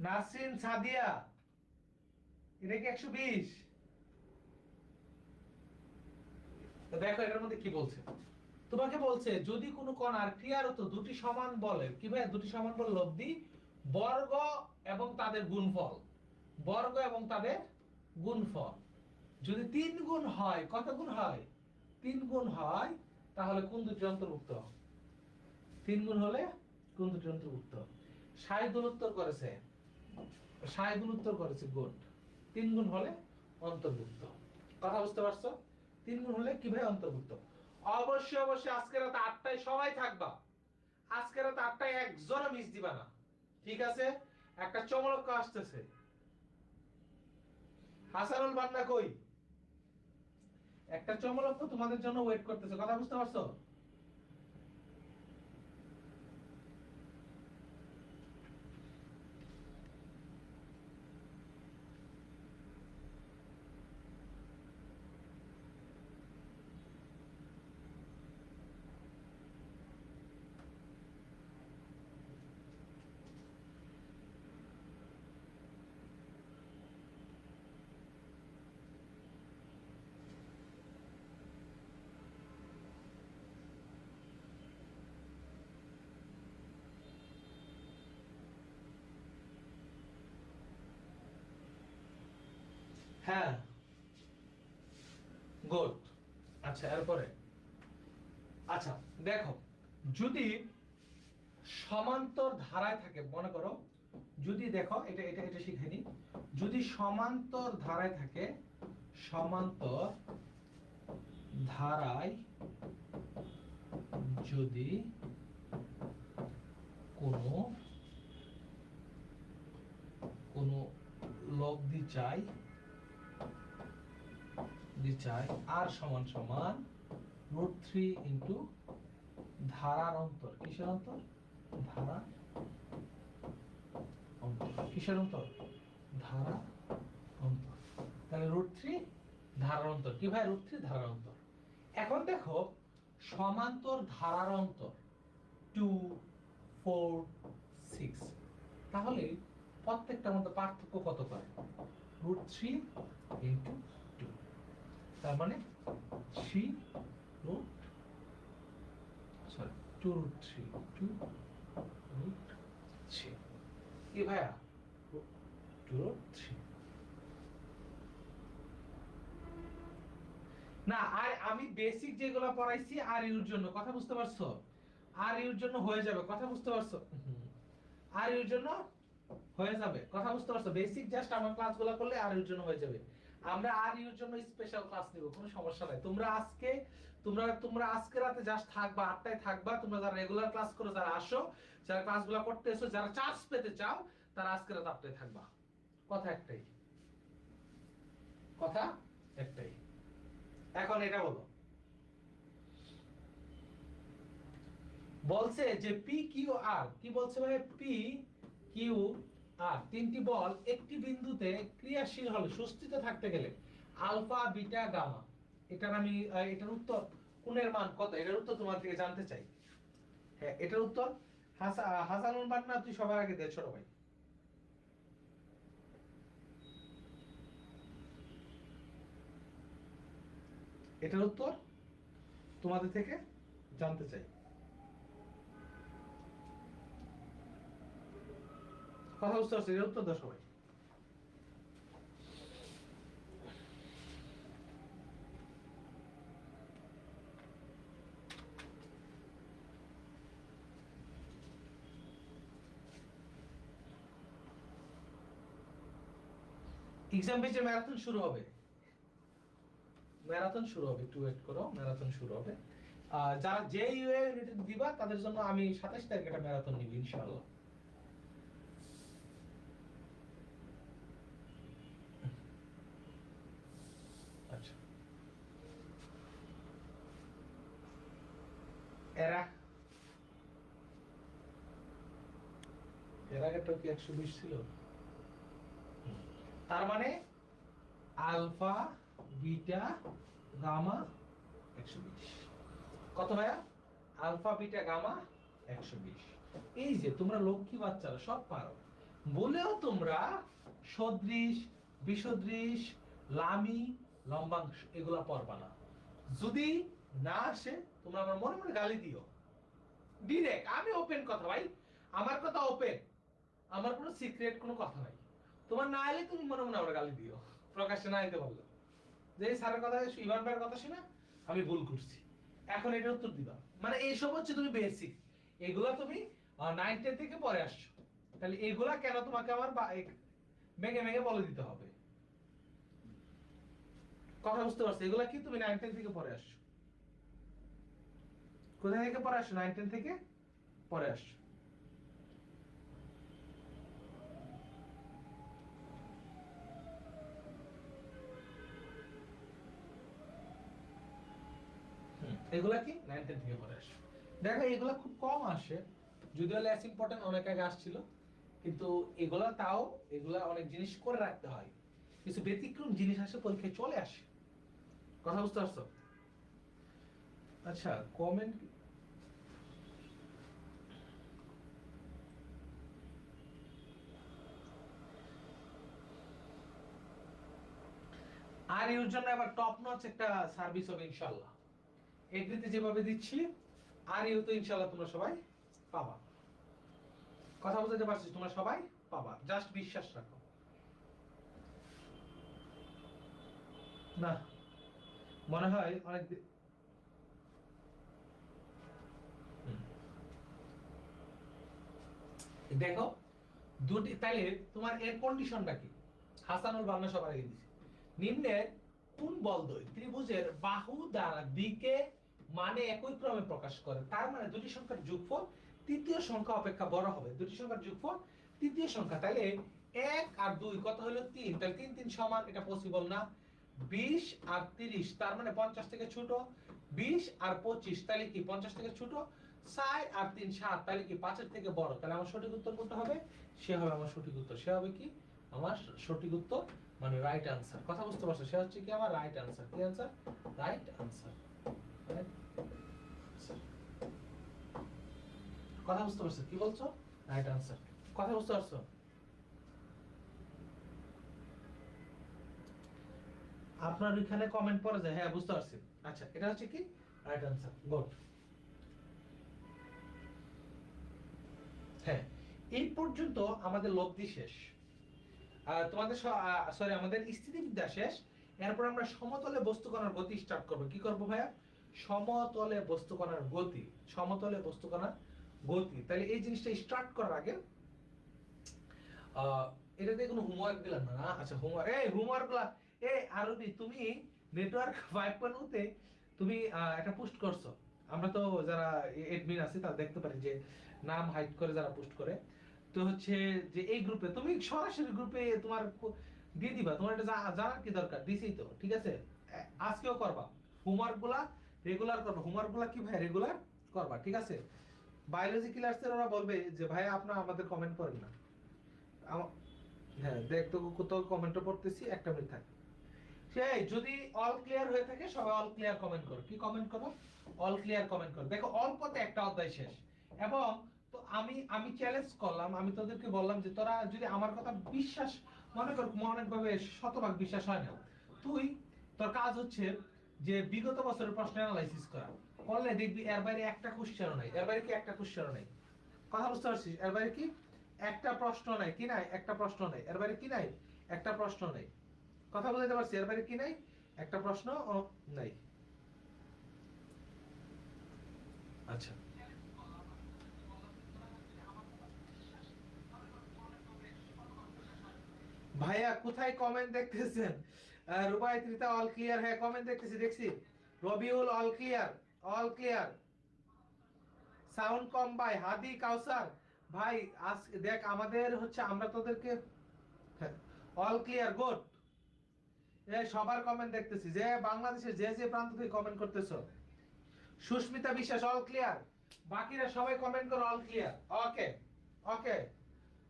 নাসরিন সাদিয়া, এটা কি 120? দেখো এটার মধ্যে কি বলছে। তোমাকে বলছে যদি কোনো কণার ক্রিয়ারত দুটি সমান বলের কি ভাই দুটি সমান বল লব্ধি বর্গ এবং তাদের গুণফল, বর্গ এবং তাদের গুণফল যদি 3 গুণ হয়, কত গুণ হয়? 3 গুণ হয়, তাহলে কোন দুটি অন্তর্ভুক্ত? 3 গুণ হলে কোন দুটি অন্তর্ভুক্ত? শাহিদুল উত্তর করেছে, শাহিদুল উত্তর করেছে গুড। 3 গুণ হলে অন্তর্ভুক্ত। কথা বুঝতে পারছো? 3 গুণ হলে কিভাবে অন্তর্ভুক্ত? অবশ্যই অবশ্যই আজকে রাত 8টায় সবাই থাকবা। আজকে রাত 8টায় একজনও মিস দিবা না, ঠিক আছে? একটা চমক আসতেছে। হাসানুল বান্না কই? একটা চমক তোমাদের জন্য ওয়েট করতেছে। কথা বুঝতে পারছো? হ্যাঁ, গুড। আচ্ছা, এরপরে আচ্ছা দেখো, যদি সমান্তর ধারায় থাকে, মনে করো যদি দেখো এটা এটা এটা শিখে নি, যদি সমান্তর ধারায় থাকে, সমান্তর ধারায় যদি কোনো কোনো লব্ধি চাই আর সমান সমান √3 ইন্টু ধারার অন্তর। কিসের অন্তর? ধারা অন্তর। কিসের অন্তর? ধারা অন্তর। তাহলে √3 ধারার অন্তর। কি ভাই? √3 ধারার অন্তর। এখন দেখো সমান্তর ধারার অন্তর 2, 4, 6, তাহলে প্রত্যেকটার মধ্যে পার্থক্য কত করে? √3 ইন্টু 2, তার মানে 3 √, সরি 2√3, 2√3। কি ভাইয়া? 2√3 না। আর আমি বেসিক যেগুলো পড়াইছি আর ইউর জন্য, কথা বুঝতে পারছো? আর ইউর জন্য হয়ে যাবে, কথা বুঝতে পারছো? আর ইউর জন্য হয়ে যাবে, কথা বুঝতে পারছো? বেসিক জাস্ট আমার ক্লাসগুলো করলে আর ইউর জন্য হয়ে যাবে। আমরা আর ইউর জন্য স্পেশাল ক্লাস নিব, কোনো সমস্যা নাই। তোমরা আজকে তোমরা আজকে রাতে জাস্ট থাকবা, 8টায় থাকবা। তোমরা যারা রেগুলার ক্লাস করো, যারা আসো, যারা ক্লাসগুলো করতে এসো, যারা চান্স পেতে চাও, তারা আজকে রাতে 8টায় থাকবা। কথা একটাই, কথা একটাই। এখন এটা বলো, বলছে যে পি কিউ আর, কি বলছে ভাই? পি কিউ আর তিনটি বল একটি বিন্দুতে ক্রিয়াশীল হলে, সুস্থিত থাকতে গেলে আলফা বিটা গামা, এটার আমি এটার উত্তর কোণের মান কত, এটার উত্তর তোমার থেকে জানতে চাই। হ্যাঁ, এটার উত্তর হাসানুল বান্না, তুই সবার আগে দে ছোট ভাই। এটার উত্তর তোমাদের থেকে জানতে চাই। কথা বুঝতে পারছি? এর উত্তর দাও সবাই। এক্সাম পেজে ম্যারাথন শুরু হবে, ম্যারাথন শুরু হবে, একটু ওয়েট করো, ম্যারাথন শুরু হবে। যারা যে ইউএ রিটেন দিবা তাদের জন্য আমি 27 তারিখে একটা ম্যারাথন নিব ইনশাআল্লাহ। আচ্ছা, এরা এর আগেটা কি 120 ছিল? তার মানে আলফা বিটা গামা 120। কত ভাইয়া? Alpha beta gamma 120। এই যে তোমরা লক্ষ্মী বাচ্চারা সব পারো, বলেও তোমরা সদৃশ, বিসদৃশ, লামি, লম্বাংশ এগুলা পড়বা না। যদি না আসে তোমরা আমার মনে মনে গালি দিও, ডিরেক্ট। আমি ওপেন কথা ভাই, আমার কথা ওপেন, আমার কোনো সিক্রেট কোনো কথা নাই। তোমার না এলে তুমি মনে মনে আমার গালি দিও, প্রকাশ্যে না দিতে পারলো যে স্যারের কথা, ইভান ভাইয়ের কথা শুনে আমি ভুল করছি, এখন এটা উত্তর দিবা। মানে এইসব হচ্ছে তুমি বেসিক, এগুলা তুমি 9, 10 থেকে পরে আসছো, তাহলে এগুলা কেন তোমাকে আমার মেগে মেগে বলে দিতে হবে? কথা বুঝতে পারছো? এগুলা কি তুমি 9, 10 থেকে পরে আসছো? কোথা থেকে পরে আসছো? 9, 10 থেকে পরে আসছো। এগুলা কি 9, 10 থেকে পরে আসছো। দেখো এগুলা খুব কম আসে, যদিও লেস ইম্পর্টেন্ট অনেক আগে আসছিল, কিন্তু এগুলা তাও এগুলা অনেক জিনিস করে রাখতে হয়, কিছু ব্যতিক্রম জিনিস আসে পরীক্ষায় চলে আসে। কথা বুঝতে পারছো? আচ্ছা, কমেন্ট আর ইউর জন্য আবার টপ নচ একটা সার্ভিস হবে ইনশাআল্লাহ। এগ্রিতে যেভাবে দিচ্ছি আর ইউ তো ইনশাআল্লাহ তোমরা সবাই পাবা। কথা বুঝতে পারছিস? তোমরা সবাই পাবা, জাস্ট বিশ্বাস রাখো। না, মনে হয় অনেক দেখো দুটি, তাইলে তোমার এর কন্ডিশনটা কি? হাসানুল বান্না সবার আগে দিছি। নিম্নের কোন বলদ্বয় ত্রিভুজের বাহু দ্বারা দিকে মানে একই ক্রমে প্রকাশ করে? তার মানে দুটি সংখ্যার যোগফল তৃতীয় সংখ্যা অপেক্ষা বড় হবে। দুটি সংখ্যার যোগফল তৃতীয় সংখ্যা, তাহলে 1 আর 2 কত হলো 3, তাহলে 3 3 সমান, এটা পসিবল না। 20 আর 30 তার মানে 50 থেকে ছোট। 20 আর 25 তাহলে কি 50 থেকে ছোট। 4 আর 3 7 তাহলে কি 5 এর থেকে বড়। তাহলে আমার সঠিক উত্তর কোনটা হবে? সে হবে আমার সঠিক উত্তর, সে হবে কি আমার সঠিক উত্তর, মানে রাইট আনসার। কথা বুঝতে পারছো? সে হচ্ছে কি আমার রাইট আনসার। কি আনসার? Right answer. কথা বুঝতে পারছো? কি বলছো? Right answer. কথা বুঝতে পারছো? আপনার এখানে কমেন্ট পড়ে যায়, হ্যাঁ বুঝতে পারছি। আচ্ছা, এটা হচ্ছে কি রাইট আনসার। গুড। হ্যাঁ, এই পর্যন্ত আমাদের লব্ধি শেষ। তোমাদের সরি আমাদের স্থিতিবিদ্যা শেষ। এরপর আমরা সমতলে বস্তুকণার গতি স্টার্ট করব। কি করব ভাইয়া? সমতলে বস্তুকণার গতি। সমতলে বস্তুকণার গতি। তাহলে এই জিনিসটা স্টার্ট করার আগে এটাতে কোনো হোমওয়ার্ক দিলাম না? আচ্ছা, হোমওয়ার্ক, এই হোমওয়ার্কগুলো, এই আরবি তুমি নেটওয়ার্ক 5.0 তে তুমি এটা পোস্ট করছো। আমরা তো যারা এডমিন আছে তারা দেখতে পারি যে নাম হাইড করে যারা পোস্ট করে। তো হচ্ছে যে এই গ্রুপে তুমি সরাসরি গ্রুপে তোমার দিয়ে দিবা। তোমার এটা জানার কি দরকার? দিছেই তো, ঠিক আছে। আজকেও করবা হোমওয়ার্কগুলা, রেগুলার করবা। হোমওয়ার্কগুলা কি ভাই রেগুলার করবা, ঠিক আছে। বায়োলজি ক্লাসের ওরা বলবে যে ভাই আপনারা আমাদের কমেন্ট করেন না। হ্যাঁ দেখ তো কোথাও কমেন্টও পড়তেছি, একটা মিনিট থাক। সেই যদি অল ক্লিয়ার হয়ে থাকে সবাই অল ক্লিয়ার কমেন্ট করো। কি কমেন্ট করো? অল ক্লিয়ার কমেন্ট করো। দেখো অল্পতে একটা অধ্যায় শেষ। এবং তো আমি চ্যালেঞ্জ করলাম, আমি তোদেরকে বললাম যে তোরা যদি আমার কথা বিশ্বাস মনে কর, মনেভাবে শতভাগ বিশ্বাস হয় না, তুই তোর কাজ হচ্ছে যে বিগত বছরের প্রশ্ন অ্যানালাইসিস করা। করলে দেখবি এর বাইরে একটা কোশ্চেনও নাই। এর বাইরে কি একটা কোশ্চেনও নাই? কথা বুঝতে পারছিস? এর বাইরে কি একটা প্রশ্ন নাই? কি নাই? একটা প্রশ্ন নাই। এর বাইরে কি নাই? একটা প্রশ্ন নাই। কথা বুঝতে পারছি? এর বাইরে কি নাই? একটা প্রশ্ন নাই। আচ্ছা, ভাইয়া কোথায় কমেন্ট দেখতেছেন? রুবাই ত্রিতা অল ক্লিয়ার, হ্যাঁ কমেন্ট দেখতেছি, দেখছি। Rabiul all clear, all clear. Sound কম ভাই। হাদি কাউসার ভাই, আজ দেখ আমাদের হচ্ছে আমরা তোদেরকে অল ক্লিয়ার, গুড। এই সবার কমেন্ট দেখতেছি, যে বাংলাদেশের যে যে প্রান্ত থেকে কমেন্ট করতেছো। সুস্মিতা বিশ্বাস অল ক্লিয়ার। বাকিরা সবাই কমেন্ট করো অল ক্লিয়ার। ওকে, ওকে,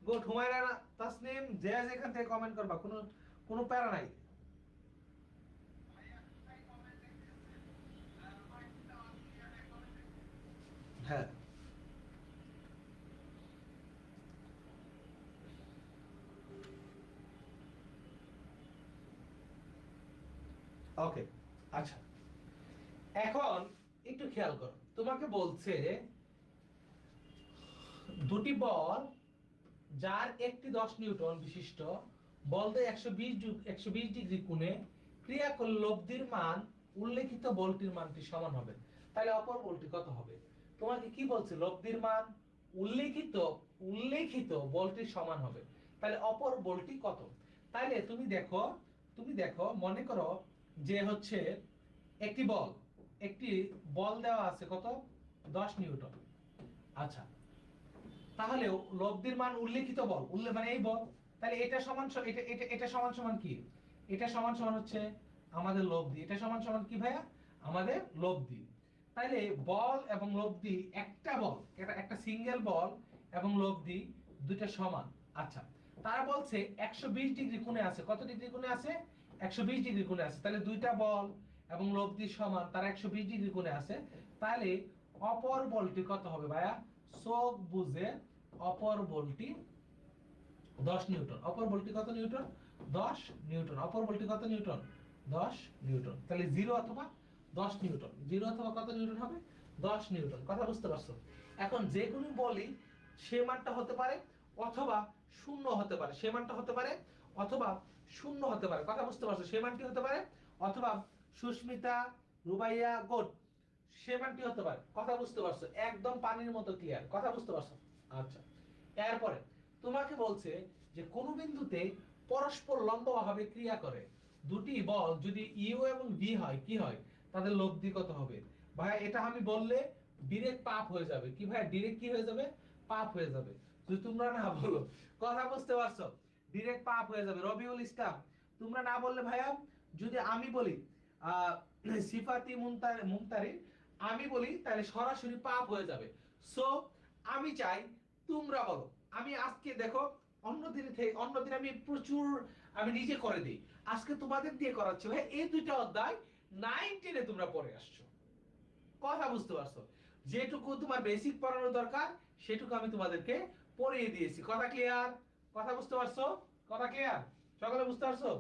গুড। হুমায়রা তাসনিম যে যেখান থেকে কমেন্ট করবা, কোনো কোনো প্যারা নাই। হ্যাঁ, ওকে। আচ্ছা, এখন একটু খেয়াল করো, তোমাকে বলছে দুটি বল যার একটি 10 নিউটন বিশিষ্ট বল দিয়ে 120 ডিগ্রি কোণে ক্রিয়া করলে লব্ধির মান উল্লেখিত বলটির মানটি সমান হবে। তাহলে অপর বলটি কত হবে? তোমাকে কি বলছে? লব্ধির মান উল্লেখিত উল্লেখিত বলটির সমান হবে। তাহলে অপর বলটি কত? তাহলে তুমি দেখো মনে করো যে হচ্ছে একটি বল, একটি বল দেওয়া আছে কত? 10 নিউটন। আচ্ছা, তাহলে লব্ধির মান উল্লেখিত বল, মানে এই বল, তাহলে এটা সমান এটা এটা এটা সমান সমান কি? এটা সমান সমান হচ্ছে আমাদের লব্ধি। এটা সমান সমান কি ভাইয়া? আমাদের লব্ধি। তাহলে বল এবং লব্ধি, একটা বল, এটা একটা সিঙ্গেল বল এবং লব্ধি দুইটা সমান। আচ্ছা, তারা বলছে 120 ডিগ্রি কোণে আছে। কত ডিগ্রি কোণে আছে? 120 ডিগ্রি কোণে আছে। তাহলে দুইটা বল এবং লব্ধি সমান, তারা 120 ডিগ্রি কোণে আছে। তাহলে অপর বলটি কত হবে ভাইয়া? চোখ বুঝে অপর বলটি 10 নিউটন। অপর বলটি কত নিউটন? 10 নিউটন। অপর বলটি কত নিউটন? 10 নিউটন। তাহলে 0 অথবা 10 নিউটন। 0 অথবা কত নিউটন হবে? 10 নিউটন। কথা বুঝতে পারছো? এখন যে কোনো বলই সে মানটা হতে পারে অথবা শূন্য হতে পারে। সে মানটা হতে পারে অথবা শূন্য হতে পারে। কথা বুঝতে পারছো? সে মানটি হতে পারে অথবা সুস্মিতা, রুবাইয়া, গোট, 70 হতে পারে। কথা বুঝতে পারছো? একদম পানির মতো ক্লিয়ার। কথা বুঝতে পারছো? আচ্ছা, এরপরে তোমাকে বলছে যে কোন বিন্দুতে পরস্পর লম্বভাবে ক্রিয়া করে দুটি বল যদি ইউ এবং ভি হয়, কি হয়? তাদের লব্ধি কত হবে? ভাই এটা আমি বললে ডিরেক্ট পাপ হয়ে যাবে। কি ভাই, ডিরেক্ট কি হয়ে যাবে? পাপ হয়ে যাবে যদি তোমরা না বলো। কথা বুঝতে পারছো? ডিরেক্ট পাপ হয়ে যাবে। রবিউল ইসলাম, তোমরা না বললে ভাইয়া, যদি আমি বলি সিফাতি মুমতারি, আমি বলি তাহলে সরাসরি পাপ হয়ে যাবে। সো আমি চাই তোমরা বলো। আমি আজকে দেখো, অন্যদিন আমি প্রচুর আমি নিজে করে দিই, আজকে তোমাদের দিয়ে করাচ্ছি। ভাই এই দুইটা অধ্যায় 9 10 তোমরা পড়ে আসছো। কথা বুঝতে পারছো? যেটুকু তোমার বেসিক পড়ানোর দরকার সেটুকু আমি তোমাদেরকে পড়িয়ে দিয়েছি। কথা ক্লিয়ার? কথা বুঝতে পারছো? কথা ক্লিয়ার? সকলে বুঝতে পারছো?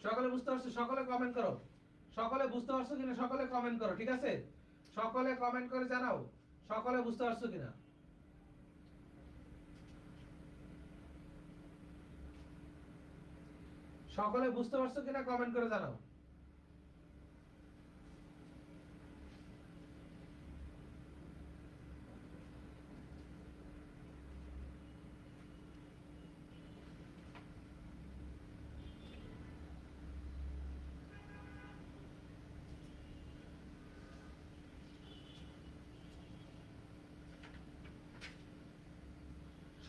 সকলে বুঝতে পারছো? সকলে কমেন্ট করো। সকলে বুঝতে পারছো কিনা সকলে কমেন্ট করো, ঠিক আছে? সকলে কমেন্ট করে জানাও সকলে বুঝতে পারছো কিনা। সকলে বুঝতে পারছো কিনা কমেন্ট করে জানাও।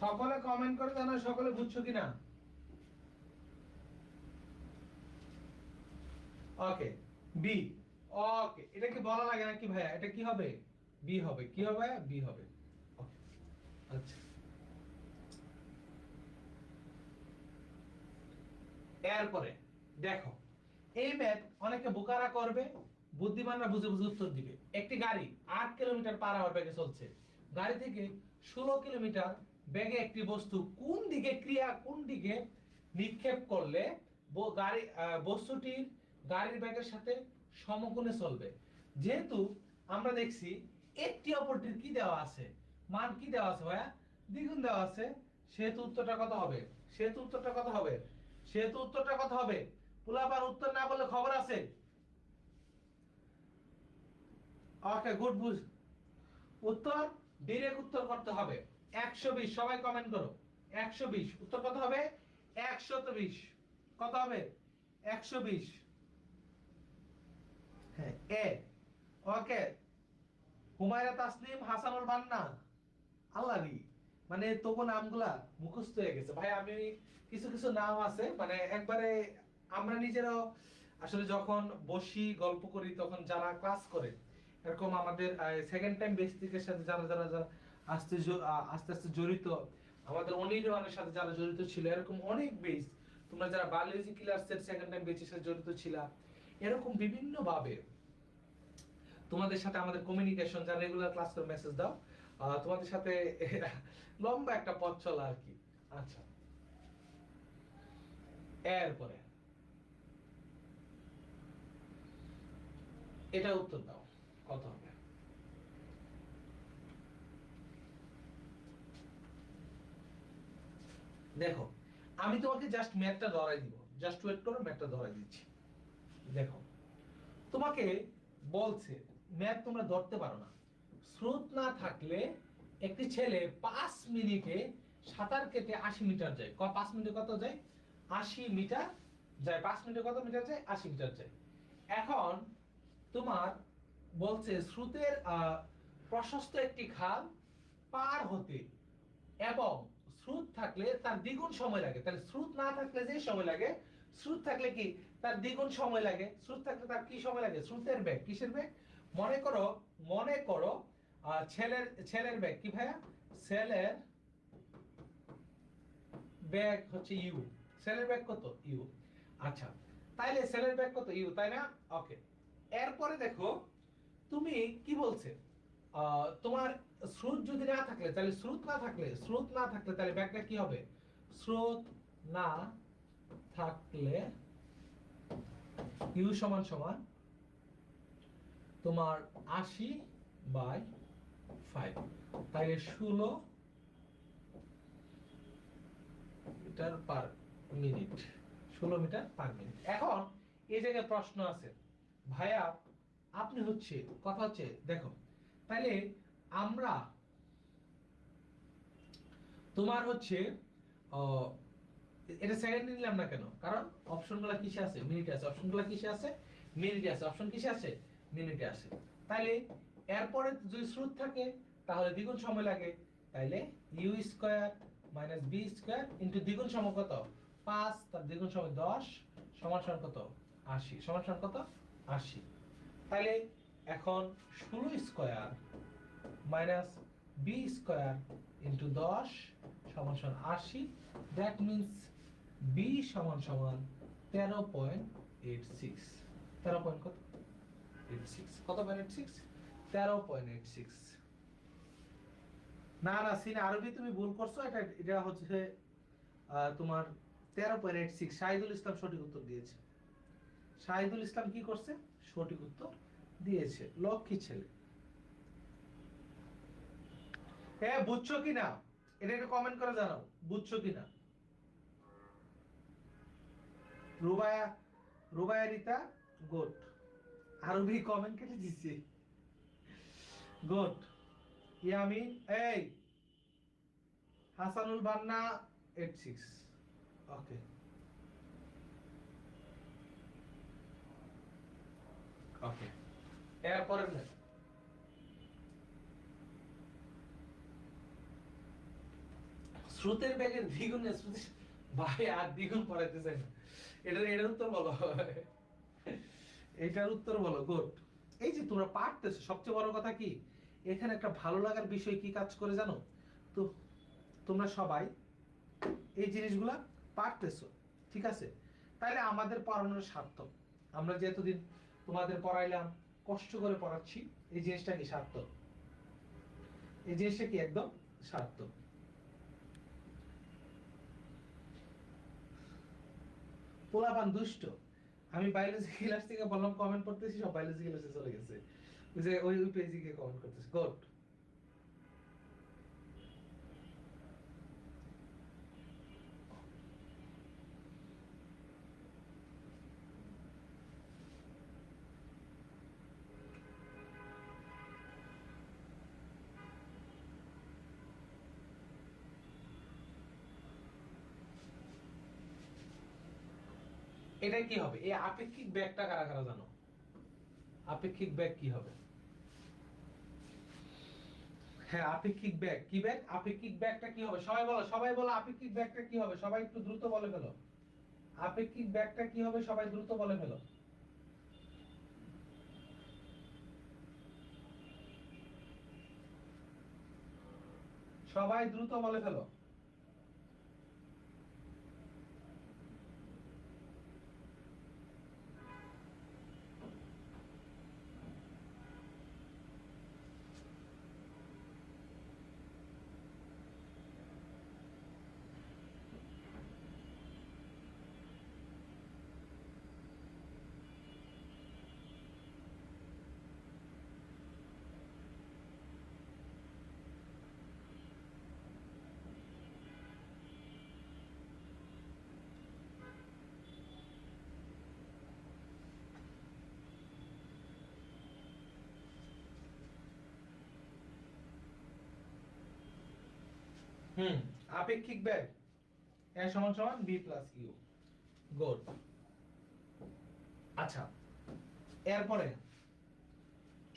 সকলে কমেন্ট করে জানাও সকলে বুঝছো কিনা। ওকে, বি। ওকে, এটা কি বলা লাগে নাকি ভাইয়া? এটা কি হবে? বি হবে। কি হবে? বি হবে। ওকে, আচ্ছা। এরপরে দেখো, এই ম্যাথ অনেকে বোকারা করবে, বুদ্ধিমানরা বুঝে বুঝে উত্তর দিবে। একটি গাড়ি 8 কিলোমিটার পার আওয়ার বেগে চলছে। গাড়ি থেকে 16 কিলোমিটার বেগে একটি বস্তু কোন দিকে নিক্ষেপ করলে বস্তুটির গাড়ির বেগের সাথে সমকোণে চলবে। যেহেতু আমরা দেখছি একটি অপরটির কি দেওয়া আছে, মান কি দেওয়া আছে ভাইয়া? দ্বিগুণ দেওয়া আছে। সেহেতু উত্তরটা কত হবে? সেহেতু উত্তরটা কত হবে? সেহেতু উত্তরটা কত হবে? পোলাপান উত্তর না বললে খবর আছে। ওকে, গুড বুঝ। উত্তর ডিরেক্ট উত্তর করতে হবে। 120, সবাই কমেন্ট করো। 120 উত্তর কত হবে? 120। কত হবে? 120। হ্যাঁ, এ। ওকে, হুমায়রা তাসনিম, হাসানুল বান্না, আল্লাহরি, মানে তবু নামগুলা মুখস্থ হয়ে গেছে ভাই। আমি কিছু কিছু নাম আছে মানে একবারে আমরা নিজেরাও আসলে যখন বসি গল্প করি তখন যারা ক্লাস করে এরকম আমাদের সেকেন্ড টাইম বেসিকের সাথে যারা যারা যারা আস্তে আস্তে আস্তে জড়িত, আমাদের অনির্বাণের সাথে যারা জড়িত ছিল, এরকম অনেক বেস, তোমরা যারা বায়োলজি ক্লাসের সেকেন্ড টাইম বেসের সাথে জড়িত ছিলা, এরকম বিভিন্ন ভাবে তোমাদের সাথে আমাদের কমিউনিকেশন, যারা রেগুলার ক্লাস করে মেসেজ দাও, তোমাদের সাথে লম্বা একটা পথ চলা আর কি। আচ্ছা, এরপরে এটা উত্তর দাও কত হবে? দেখো, আমি তোমাকে জাস্ট ম্যাথটা ধরাই দিব, জাস্ট ওয়েট করো, ম্যাথটা ধরাই দিচ্ছি। দেখো, তোমাকে বলছে ম্যাথ তোমরা ধরতে পারো না। স্রোত না থাকলে একটি ছেলে 5 মিনিটে সাঁতার কেটে 80 মিটার যায়। 5 মিনিটে কত যায়? 80 মিটার যায়। 5 মিনিটে কত মিটার যায়? 80 মিটার যায়। এখন তোমার বলছে স্রোতের প্রশস্ত একটি খাল পার হতে এবং স্রোত থাকলে তার দ্বিগুণ সময় লাগে। তাহলে স্রোত না থাকলে যে সময় লাগে, স্রোত থাকলে কি তার দ্বিগুণ সময় লাগে। স্রোত থাকলে তার কি সময় লাগে? স্রোতের বেগ। কিসের বেগ? মনে করো ছেলের বেগ কি ভাইয়া? ছেলের বেগ হচ্ছে ইউ। ছেলের বেগ কত? ইউ। আচ্ছা, তাইলে ছেলের বেগ কত? ইউ, তাই না? ওকে, এরপরে দেখো তুমি কি বলছে, তোমার স্রোত যদি না থাকলে, তাহলে স্রোত না থাকলে তাহলে ব্যাগটা কি হবে? স্রোত না থাকলে ইউ সমান সমান তোমার 80/5, তাহলে 16 metre per minute. 16 metre per minute. এখন এই জায়গায় প্রশ্ন আছে ভাইয়া আপনি হচ্ছে কথা হচ্ছে দেখো তাহলে আমরা তোমার হচ্ছে এটা সেকেন্ড নিলাম না কেন কারণ অপশনগুলো কিসে আছে মিনিটে আছে অপশনগুলো কিসে আছে মিনিটে আছে অপশন কিসে আছে মিনিটে আছে তাহলে এরপরে যদি স্রোত থাকে তাহলে দ্বিগুণ সময় লাগে তাইলে U square minus V square into দ্বিগুণ সময় কত 5 তার দ্বিগুণ সময় 10 সমান সমান কত 80 সমান সমান কত 80 তাহলে এখন 16 square minus V square into 10 সমান সমান 80 দ্যাট মিন্স বি সমান সমান 13.86 13 পয়েন্ট কত 86 কত পয়েন্ট 86 13.86 না না সিনে আরবি তুমি ভুল করছো এটা হচ্ছে তোমার 13.86 শাহিদুল ইসলাম সঠিক উত্তর দিয়েছে শাহিদুল ইসলাম কি করছে সঠিক উত্তর দিয়েছে লক্ষ্মী ছেলে হ্যাঁ বুঝছো কিনা এটা একটু কমেন্ট করে জানাও বুঝছো কিনা রুবায়া রুবায়া রিতা গুড আরবি কমেন্ট কেটে দিছি গুড ইয়ামিন এই হাসানুল বান্না 86 ওকে ওকে এরপরে না স্রোতের বেগের দ্বিগুণে ভাই আর দ্বিগুণ পড়াইতে চাই না এটার উত্তর বলো এটার উত্তর বলো গুড এই যে তোমরা পারতেছো সবচেয়ে বড় কথা কি এখানে একটা ভালো লাগার বিষয় কি কাজ করে জানো তো তোমরা সবাই এই জিনিসগুলা পারতেছো ঠিক আছে তাহলে আমাদের পড়ানোর সার্থক আমরা যে এতদিন তোমাদের পড়াইলাম কষ্ট করে পড়াচ্ছি এই জিনিসটা কি সার্থক এই জিনিসটা কি একদম সার্থক পোলাপান দুষ্ট আমি বায়োলজি ক্লাস থেকে বললাম কমেন্ট করতেছি সব বায়োলজি ক্লাসে চলে গেছে যে ওই পেজে গিয়ে কমেন্ট করতেছে গুড এটা কি হবে এই আপেক্ষিক বেগটা কারা কারা জানো আপেক্ষিক বেগ কি হবে হ্যাঁ আপেক্ষিক বেগ কি বেগ আপেক্ষিক বেগটা কি হবে সবাই বলো আপেক্ষিক বেগটা কি হবে সবাই একটু দ্রুত বলে ফেলো আপেক্ষিক বেগটা কি হবে সবাই দ্রুত বলে ফেলো সবাই দ্রুত বলে ফেলো আপেক্ষিক বেগ a সমান সমান b প্লাস ইউ গুড আচ্ছা এরপরে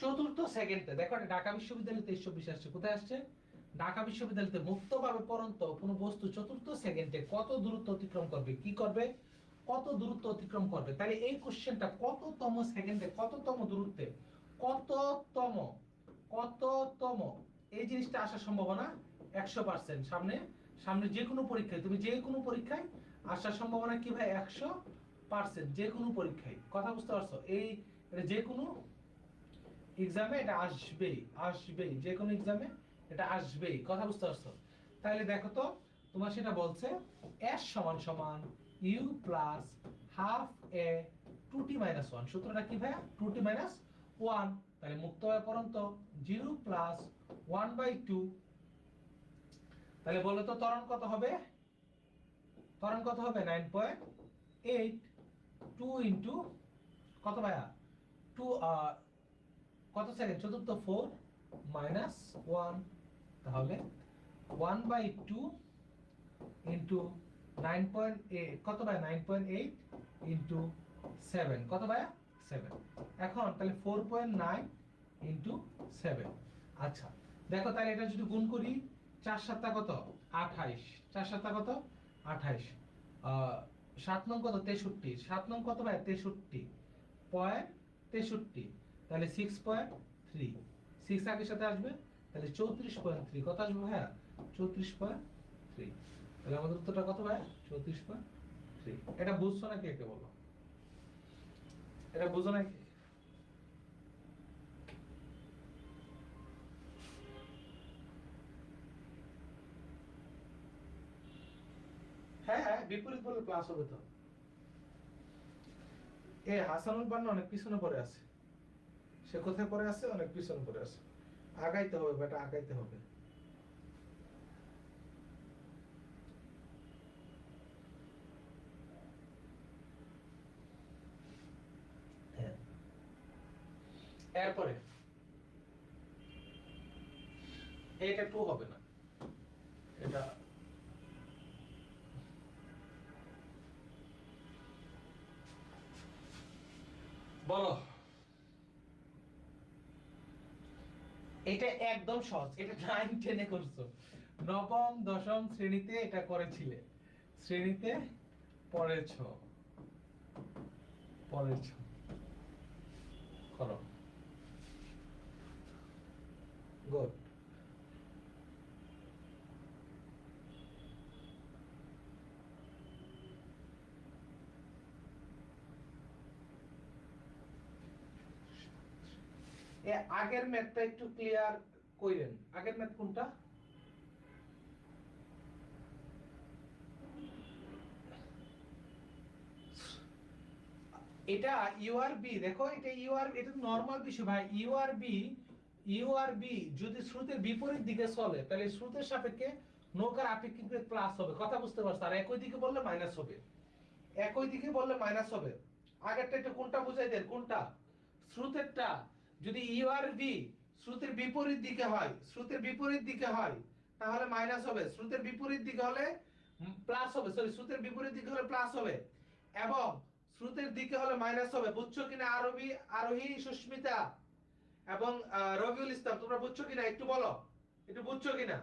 চতুর্থ সেকেন্ডে দেখো ঢাকা বিশ্ববিদ্যালয়ে 2324 আসছে কোথায় আসছে ঢাকা বিশ্ববিদ্যালয়তে মুক্তভাবে পড়ন্ত কোনো বস্তু চতুর্থ সেকেন্ডে কত দূরত্ব অতিক্রম করবে কি করবে কত দূরত্ব অতিক্রম করবে তাহলে এই কোশ্চেনটা কততম সেকেন্ডে কততম দূরত্বে কততম কততম এই জিনিসটা আসার সম্ভাবনা 100% সামনে সামনে যে কোনো পরীক্ষায় তুমি যে কোনো পরীক্ষায় আসার সম্ভাবনা কি ভাই 100% যে কোনো পরীক্ষায় কথা বুঝতে পারছো এই যে কোনো এক্সামে এটা আসবেই যে কোনো এক্সামে এটা আসবেই কথা বুঝতে পারছো তাহলে দেখো তো তোমার সেটা বলছে s সমান সমান u plus half a 2t minus 1 সূত্রটা কি ভাই 2t মাইনাস 1 তাহলে মুক্তভাবে পড়ন্ত 0 প্লাস 1/2 তাহলে বলো তো ত্বরণ কত হবে 9.8 2 ইনটু কত ভাইয়া 2 কত সেকেন্ড চতুর্থ 4 মাইনাস 1 তাহলে 1/2 ইনটু 9.8 কত ভাই 9.8 ইনটু 7 কত ভাইয়া 7 এখন তাহলে 4.9 ইনটু 7 আচ্ছা দেখো তাহলে এটা যদি গুণ করি 4 7 কত 28 4 7 কত 28 7 নং কত 63 7 নং কত ভাই 63.63 তাহলে 6.3 6 আগের সাথে আসবে তাহলে 34.3 কত আসবে ভাইয়া 34.3 তাহলে আমাদের উত্তরটা কত ভাই 34.3 এটা বুঝছো নাকি একে বলো এটা বুঝো নাকি হ্যাঁ বিপরীত বলে প্লাস হবে তো এ হাসানুল বান্না অনেক পিছনে পড়ে আছে সে কোথায় পড়ে আছে অনেক পিছনে পড়ে আছে আগাইতে হবে বেটা আগাইতে হবে এরপরে এটা 2 হবে না এটা বলো এটা একদম সহজ এটা 9 10 এ করছো নবম দশম শ্রেণীতে এটা করেছিলে শ্রেণীতে পড়েছো করো গুড আগের ম্যাথটা একটু ক্লিয়ার কইরেন আগের ম্যাথ কোনটা এটা ইউআরবি দেখো এটা ইউআরবি এটা নরমাল বিষয় ভাই ইউআরবি যদি স্রোতের বিপরীত দিকে চলে তাহলে স্রোতের সাপেক্ষে নৌকার আপেক্ষিক বেগ প্লাস হবে কথা বুঝতে পারছো আর একই দিকে বললে মাইনাস হবে একই দিকে বললে মাইনাস হবে আগেরটা একটু কোনটা বুঝাই দেন কোনটা স্রোতেরটা যদি ইউআরবি স্রোতের বিপরীত দিকে হয় তাহলে মাইনাস হবে স্রোতের বিপরীত দিকে হলে প্লাস হবে সরি স্রোতের বিপরীত দিকে হলে প্লাস হবে এবং স্রোতের দিকে হলে মাইনাস হবে বুঝছো কিনা আরোহী সুস্মিতা এবং রবিউল ইসলাম তোমরা বুঝছো কিনা একটু বলো একটু বুঝছো কিনা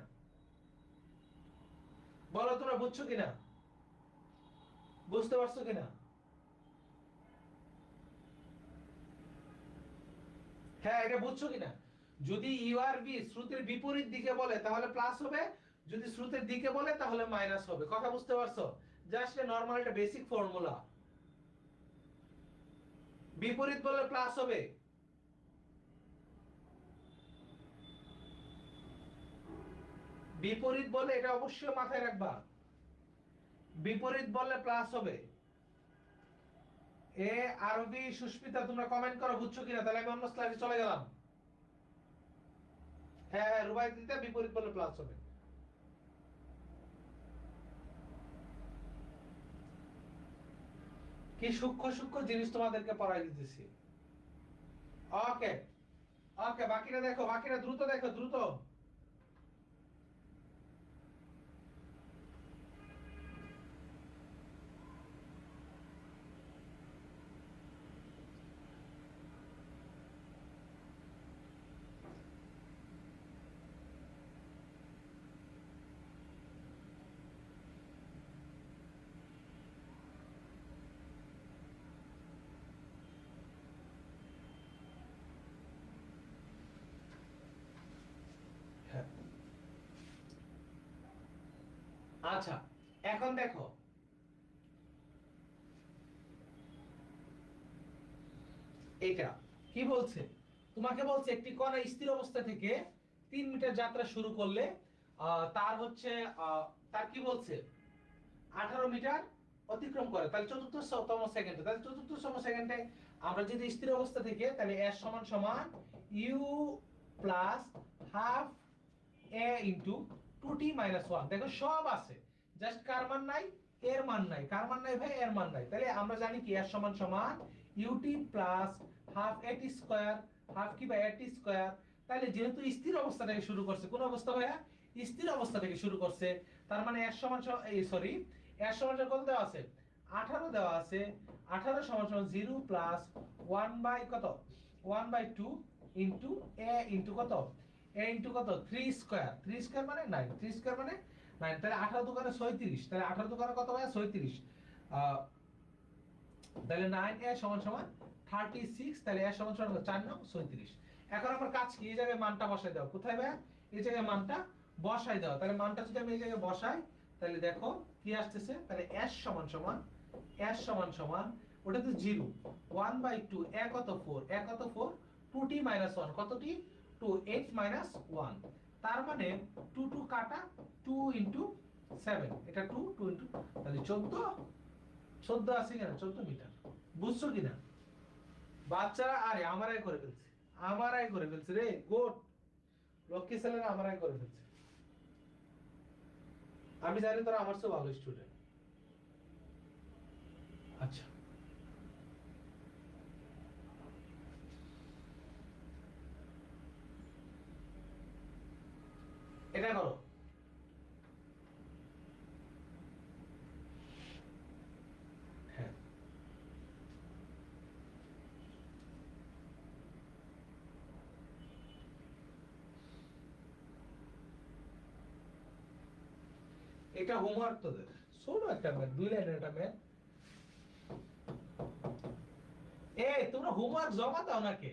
বলো তোমরা বুঝছো কিনা বুঝতে পারছো কিনা হ্যাঁ এটা বুঝছো কিনা যদি ইউআরবি স্রোতের বিপরীত দিকে বলে তাহলে প্লাস হবে যদি স্রোতের দিকে বলে তাহলে মাইনাস হবে কথা বুঝতে পারছো জাস্ট নরমাল একটা বেসিক ফর্মুলা বিপরীত বললে প্লাস হবে বিপরীত বলে এটা অবশ্যই মাথায় রাখবা বিপরীত বললে প্লাস হবে এ আরবি সুস্মিতা তোমরা কমেন্ট করো বুঝছো কিনা তাহলে আমি অন্য স্লাইডে চলে গেলাম হ্যাঁ রুবাইদিতা বিপরীত বললে প্লাস হবে কি সূক্ষ্ম সূক্ষ্ম জিনিস তোমাদেরকে পড়াই দিতেছি ওকে ওকে বাকিটা দেখো বাকিটা দ্রুত দেখো দ্রুত আচ্ছা এখন দেখো এটা কি বলছে তোমাকে বলছে একটি কণা স্থির অবস্থা থেকে 3 মিটার যাত্রা শুরু করলে তার হচ্ছে তার কি বলছে 18 মিটার অতিক্রম করে তাহলে চতুর্থতম সেকেন্ডে তাহলে চতুর্থতম সেকেন্ডে আমরা যদি স্থির অবস্থা থেকে তাহলে s সমান সমান u plus half a into 2t minus 1 দেখো সব আছে জাস্ট কার মান নাই এর মান নাই কার মান নাই ভাই এর মান নাই তাহলে আমরা জানি কি s সমান সমান ইউটি প্লাস হাফ এটি স্কয়ার, হাফ কি বাই এটি স্কয়ার। তাহলে যেহেতু স্থির অবস্থা থেকে শুরু করছে, কোন অবস্থা ভাইয়া? স্থির অবস্থা থেকে শুরু করছে, তার মানে s সমান সরি s সমান কত দেওয়া আছে? 18 দেওয়া আছে। 18 সমান সমান 0 প্লাস 1 বাই কত? 1 বাই 2 ইনটু a ইনটু কত? a ইনটু কত? 3 স্কয়ার। 3 স্কয়ার মানে 9, 3 স্কয়ার মানে 9। তাহলে 18 দোকানে 36, তাহলে 18 দোকানে কত ভাইয়া? 36। তাহলে 9a সমান সমান 36, তাহলে a সমান সমান 4 9 36। এখন আমার কাজ কি? এই জায়গায় মানটা বসাই দাও। কোথায় ভাই? এই জায়গায় মানটা বসাই দাও। তাহলে মানটা যদি আমি এই জায়গায় বসাই, তাহলে দেখো কি আসতেছে। তাহলে s সমান সমান ওটা তো 0 1 বাই 2 a কত 4, a কত 4 2t 1 কতটি 2 8 1। তার মানে 2 2 কাটা 2 7, এটা 2 2 তাহলে 14 আছে কিনা? 14 মিটার। বুঝছো কিনা বাচ্চারা? আরে আমারাই করে ফেলছে, আমারাই করে ফেলছে রে। গুড, লক্ষ্মী ছেলেরা আমারাই করে ফেলছে। আমি জানি তোরা আমার চেয়ে ভালো স্টুডেন্ট। আচ্ছা, এটা করো। হ্যাঁ, এটা হোমওয়ার্ক তোদের। ছোট একটা ম্যাথ, 2 লাইনের একটা ম্যাথ। এই তোমরা হোমওয়ার্ক জমা দাও নাকি?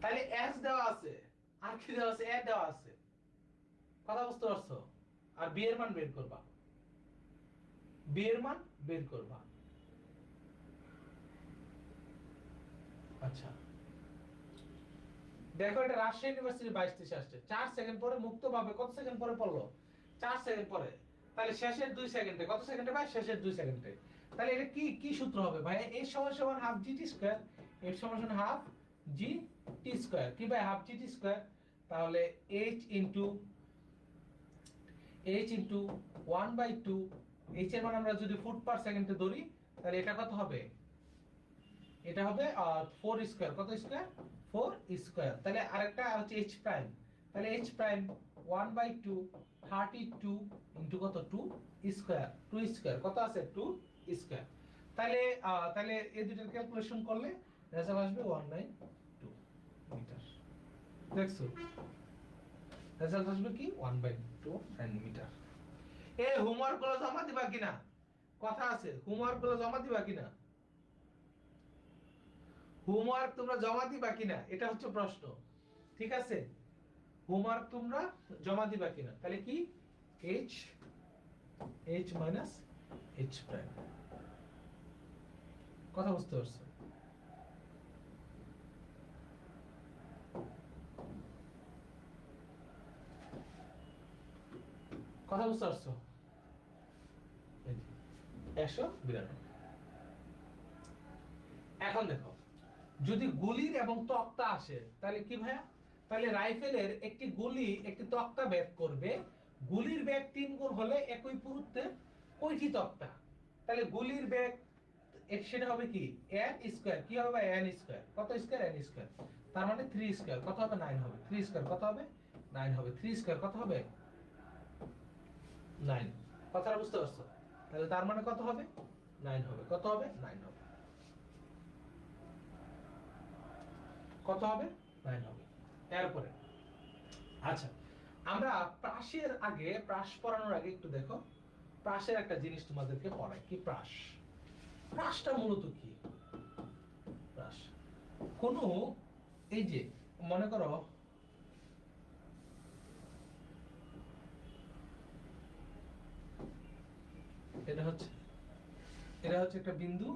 তাহলে s দেওয়া আছে, আর কি দেওয়া আছে? a দেওয়া আছে। কথা বুঝতে পারছো? আর b এর মান বের করবা, b এর মান বের করবা। আচ্ছা, দেখো এটা রাজশাহী ইউনিভার্সিটি 22 আসছে। 4 সেকেন্ড পরে মুক্ত ভাবে কত সেকেন্ড পরে পড়লো? 4 সেকেন্ড পরে। তাহলে শেষের 2 সেকেন্ডে কত সেকেন্ডে ভাই? শেষের 2 সেকেন্ডে। তাহলে এটা কি কি সূত্র হবে ভাই? a সমান সমান হাফ gt স্কয়ার, f সমান সমান হাফ g t স্কয়ার। কি ভাই? Half gt square. তাহলে h ইনটু 1 বাই 2, h এর মান আমরা যদি ফুট পার সেকেন্ডে ধরি, তাহলে এটা কত হবে? এটা হবে 4 স্কয়ার। কত স্কয়ার? 4 স্কয়ার। তাহলে আরেকটা হচ্ছে h প্রাইম। তাহলে h প্রাইম 1 বাই 2 32 ইনটু কত? 2 স্কয়ার। 2 স্কয়ার কত আছে? 2 স্কয়ার। তাহলে তাহলে এই দুটোর ক্যালকুলেশন করলে রেজাল্ট আসবে 192 মিটার। দেখছো রেজাল্ট আসবে কি? 1/2 মিটার। এই হোমওয়ার্ক গুলো জমা দিবা কিনা? কথা আছে, হোমওয়ার্ক গুলো জমা দিবা কিনা? হোমওয়ার্ক তোমরা জমা দিবা কিনা, এটা হচ্ছে প্রশ্ন। ঠিক আছে, হোমওয়ার্ক তোমরা জমা দিবা কিনা? তাহলে কি h মাইনাস h প্রাইম। কথা বুঝতে পারছো? কথা বুঝতে পারছো? 192। এখন দেখো, যদি গুলির এবং তক্তা আসে তাহলে কি ভাইয়া? তাহলে রাইফেলের একটি গুলি একটি তক্তা ভেদ করবে। গুলির বেগ 3 গুণ হলে একই পুরুত্বের কয়টি তক্তা? তাহলে গুলির বেগ সেটা হবে কি? n square. কি হবে? n square. কত স্কয়ার? n square. তার মানে 3 স্কয়ার কত হবে? 9 হবে। 3 স্কয়ার কত হবে? 9 হবে। 3 স্কয়ার কত হবে? 9। কথাটা বুঝতে পারছো? তাহলে তার মানে কত হবে? 9 হবে। কত হবে? 9 হবে। কত হবে? 9 হবে। এরপরে আচ্ছা, আমরা প্রাসের আগে, প্রাস পড়ানোর আগে একটু দেখো, প্রাসের একটা জিনিস তোমাদেরকে পড়াই। কি প্রাস? প্রাসটা মূলত কি? প্রাস কোন, এই যে মনে করো এটা হচ্ছে একটা বিন্দু,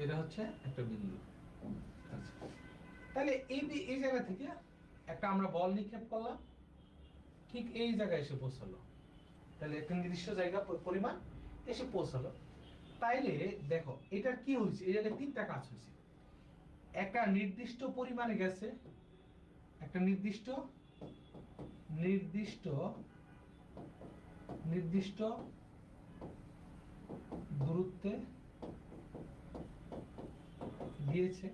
এটা হচ্ছে একটা বিন্দু। আচ্ছা, তাহলে এই জায়গা থেকে একটা আমরা বল নিক্ষেপ করলাম, ঠিক এই জায়গায় এসে পৌঁছালো। তাহলে একটা নির্দিষ্ট জায়গা পরিমাণ এসে পৌঁছালো। তাইলে দেখো এটার কি হয়েছে? এই জায়গায় তিনটা কাজ হয়েছে। একটা নির্দিষ্ট পরিমাণে গেছে, একটা নির্দিষ্ট নির্দিষ্ট নির্দিষ্ট দূরত্বে দিয়েছে।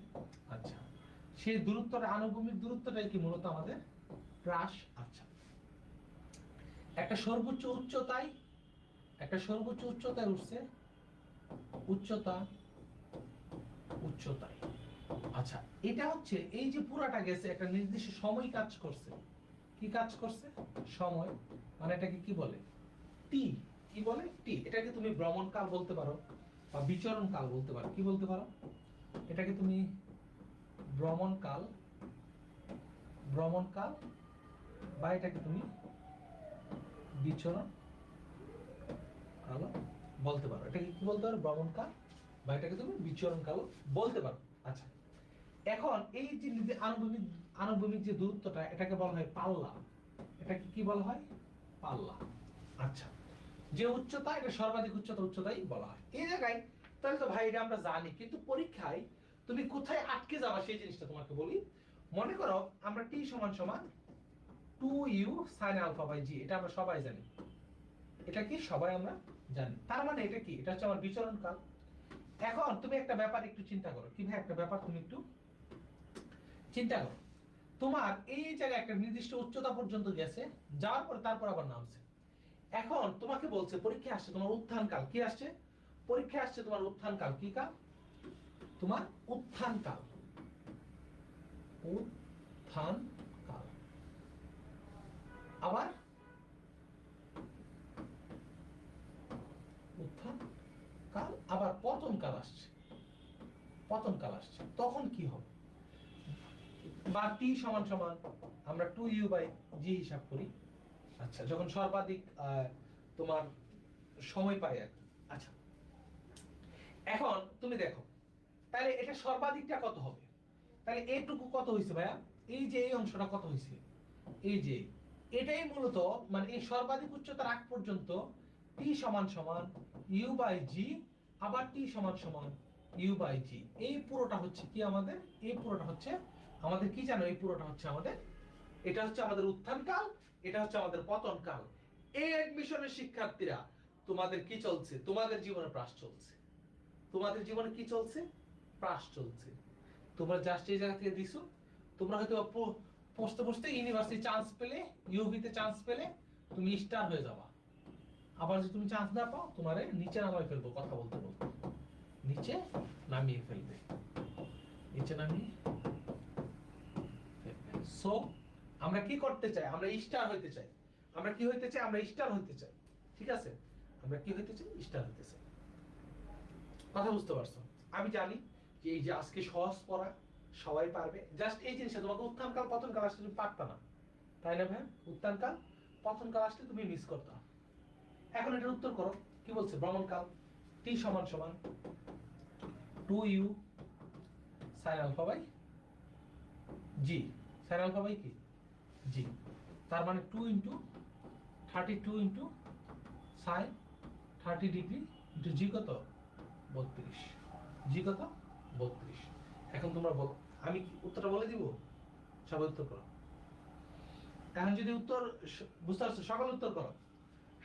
আচ্ছা, সেই দূরত্বটা আনুভূমিক দূরত্বটাই কি মূলত আমাদের হ্রাস। আচ্ছা, একটা সর্বোচ্চ উচ্চতায় উঠছে, উচ্চতায়। আচ্ছা, এটা হচ্ছে এই যে পুরাটা গেছে একটা নির্দিষ্ট সময় কাজ করছে। কি কাজ করছে? সময়। মানে এটাকে কি বলে? টি। কি বলে? টি। এটাকে তুমি ভ্রমণকাল বলতে পারো বা বিচরণ কাল বলতে পারো। কি বলতে পারো? এটাকে তুমি ভ্রমণকাল বা এটাকে তুমি বিচরণ কাল বলতে পারো। এটাকে কি বলতে পারো? ভ্রমণকাল বা এটাকে তুমি বিচরণ কাল বলতে পারো। আচ্ছা, এখন এই যে আনুভূমিক যে দূরত্বটা, এটাকে বলা হয় পাল্লা। এটাকে কি বলা হয়? পাল্লা। আচ্ছা, যে উচ্চতা, এটা সর্বাধিক উচ্চতাই বলা হয়। এই জায়গায় তাহলে তো ভাই এটা আমরা জানি, কিন্তু পরীক্ষায় তুমি কোথায় আটকে যাবা সেই জিনিসটা তোমাকে বলি। মনে করো আমরা টি সমান সমান 2u sin আলফা বাই জি, এটা আমরা সবাই জানি। এটা কি সবাই আমরা জানি। তার মানে এটা কি? এটা হচ্ছে আমার বিচরণ কাল। এখন তুমি একটা ব্যাপার একটু চিন্তা করো। কি ভাই একটা ব্যাপার তুমি একটু চিন্তা করো। তোমার এই জায়গায় একটা নির্দিষ্ট উচ্চতা পর্যন্ত গেছে, যাওয়ার পর তারপর আবার নামছে। এখন তোমাকে বলছে পরীক্ষায় আসছে তোমার উত্থান কাল। কি আসছে? পরীক্ষায় আসছে তোমার উত্থান কাল। কি কাল? তোমার উত্থান কাল। উত্থান কাল। আবার উত্থান কাল, আবার পতন কাল আসছে। পতন কাল আসছে, তখন কি হবে? বা টি সমান সমান আমরা 2u বাই জি হিসাব করি। আচ্ছা, যখন সর্বাধিক তোমার সময় পাই আর কি। আচ্ছা, এখন তুমি দেখো তাহলে এটা সর্বাধিকটা কত হবে? তাহলে এইটুকু কত হয়েছে ভাইয়া? এই যে এই অংশটা কত হয়েছে? এই যে এটাই মূলত মানে এই সর্বাধিক উচ্চতার আগ পর্যন্ত টি সমান সমান ইউ বাই জি, আবার টি সমান সমান ইউ বাই জি। এই পুরোটা হচ্ছে কি আমাদের? এই পুরোটা হচ্ছে আমাদের কি জানো? এই পুরোটা হচ্ছে আমাদের, এটা হচ্ছে আমাদের উত্থান কাল, এটা হচ্ছে আমাদের পতন কাল। এই অ্যাডমিশনের শিক্ষার্থীরা তোমাদের কি চলছে? তোমাদের জীবনে প্রাস চলছে। তোমাদের জীবনে কি চলছে? প্রাস চলছে। তোমরা জাস্ট এই জায়গা থেকে দিছো, তোমরা হয়তো পড়তে ইউনিভার্সিটি চান্স পেলে, ইউভিতে চান্স পেলে তুমি স্টার হয়ে যাবা। আবার যদি তুমি চান্স না পাও, তোমারে নিচে নামাই ফেলবো, কথা বলতে বলতে নিচে নামিয়ে ফেলবে। নিচে নামিয়ে ফেলবে। সো আমরা কি করতে চাই? আমরা স্টার হইতে চাই। আমরা কি হইতে চাই? আমরা স্টার হইতে চাই। ঠিক আছে, আমরা কি হইতে চাই? স্টার হইতে চাই। কথা বুঝতে পারছো? আমি জানি যে এই যে আজকে সহজ পড়া সবাই পারবে, জাস্ট এই জিনিসটা তোমাকে উত্থান কাল পতন কাল আসলে তুমি পারতা না, তাই না ভাই? উত্থান কাল পতন কাল আসলে তুমি মিস করতা। এখন এটার উত্তর করো। কি বলছে? ভ্রমণ কাল টি সমান সমান 2u sin alpha by g. sin alpha by কি? জি। তার মানে 2 into 32 into sin 30 degree into জি কত? 32। জি কত? 32। এখন তোমরা বলো, আমি কি উত্তরটা বলে দিব? সবাই উত্তর করো। এখন যদি উত্তর বুঝতে পারছো, সকল উত্তর করো,